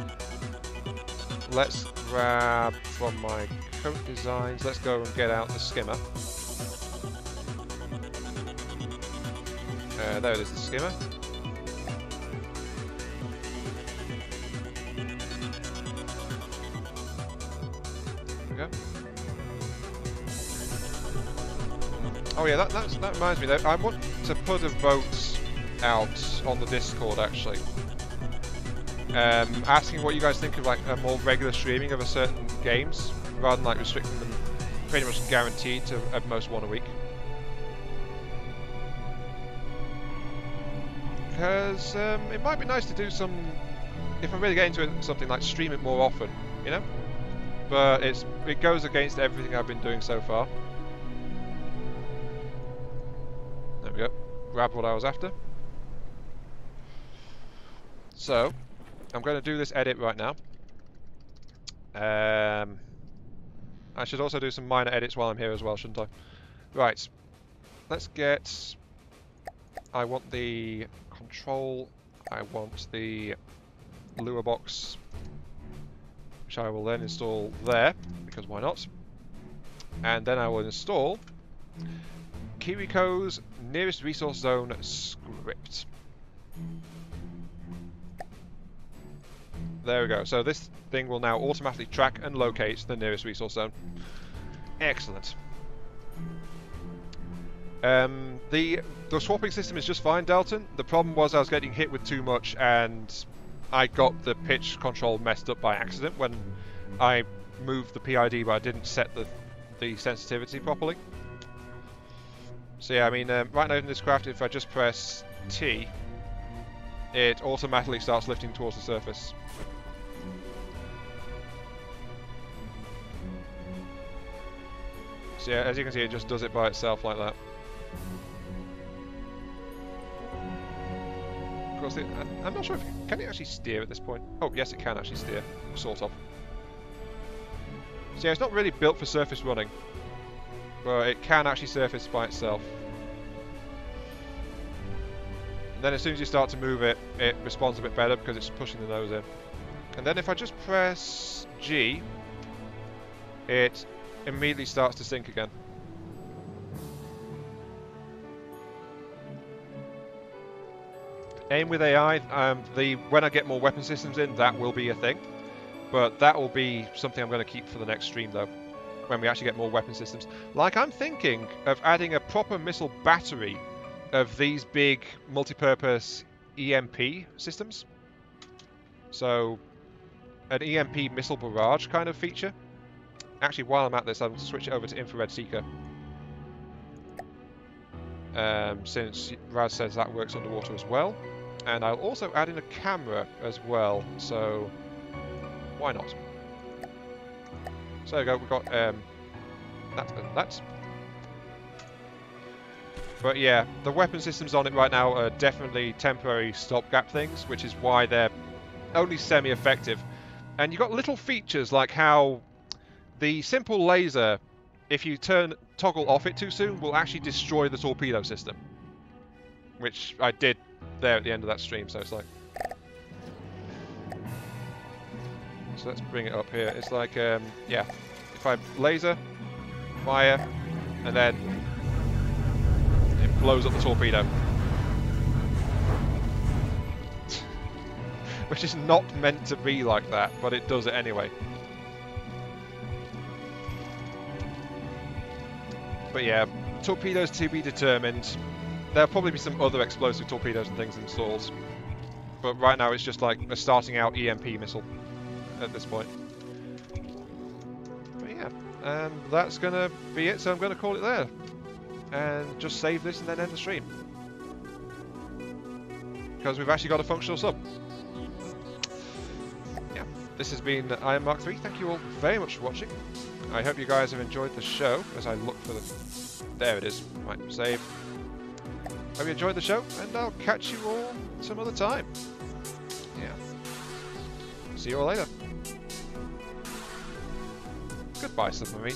let's grab from my current designs, let's go and get out the skimmer. There it is, the skimmer. There we go. Oh yeah, that reminds me though, I want to put a vote out on the Discord actually. Asking what you guys think of like a more regular streaming of a certain games, rather than like restricting them pretty much guaranteed to at most one a week. Because it might be nice to do some, if I'm really getting into it, something like stream it more often, you know? But it goes against everything I've been doing so far. There we go. Grab what I was after. So, I'm going to do this edit right now. I should also do some minor edits while I'm here as well, shouldn't I? Right. Let's get... I want the control. I want the lure box, which I will then install there, because why not? And then I will install Kiriko's nearest resource zone script. There we go. So this thing will now automatically track and locate the nearest resource zone. Excellent. The swapping system is just fine, Dalton. The problem was I was getting hit with too much, and I got the pitch control messed up by accident when I moved the PID, but I didn't set the sensitivity properly. So yeah, I mean, right now in this craft, if I just press T, it automatically starts lifting towards the surface. So yeah, as you can see, it just does it by itself like that. Of course, I'm not sure if can it actually steer at this point. Oh yes, it can actually steer, sort of. So yeah, it's not really built for surface running, but it can actually surface by itself. And then as soon as you start to move it, it responds a bit better because it's pushing the nose in. And then if I just press G, it immediately starts to sink again. Aim with AI, when I get more weapon systems in, that will be a thing. But that will be something I'm going to keep for the next stream though. when we actually get more weapon systems. Like, I'm thinking of adding a proper missile battery of these big multi-purpose EMP systems. So, an EMP missile barrage kind of feature. Actually, while I'm at this, I'll switch it over to infrared seeker. Since Raz says that works underwater as well. And I'll also add in a camera as well, so why not? So there we go, we've got that and that. But yeah, the weapon systems on it right now are definitely temporary stopgap things, which is why they're only semi-effective. And you've got little features like how the simple laser, if you toggle off it too soon, will actually destroy the torpedo system. Which I did there at the end of that stream, so it's like... So let's bring it up here. It's like, yeah, if I laser, fire, and then it blows up the torpedo. Which is not meant to be like that, but it does it anyway. But yeah, torpedoes to be determined. There'll probably be some other explosive torpedoes and things installed. But right now it's just like a starting out EMP missile at this point. But yeah, and that's going to be it, so I'm going to call it there. And just save this and then end the stream. Because we've actually got a functional sub. Yeah, this has been Iron Mark 3. Thank you all very much for watching. I hope you guys have enjoyed the show as I look for the... There it is. Right, save. Hope you enjoyed the show, and I'll catch you all some other time. Yeah. See you all later. Goodbye, submarine.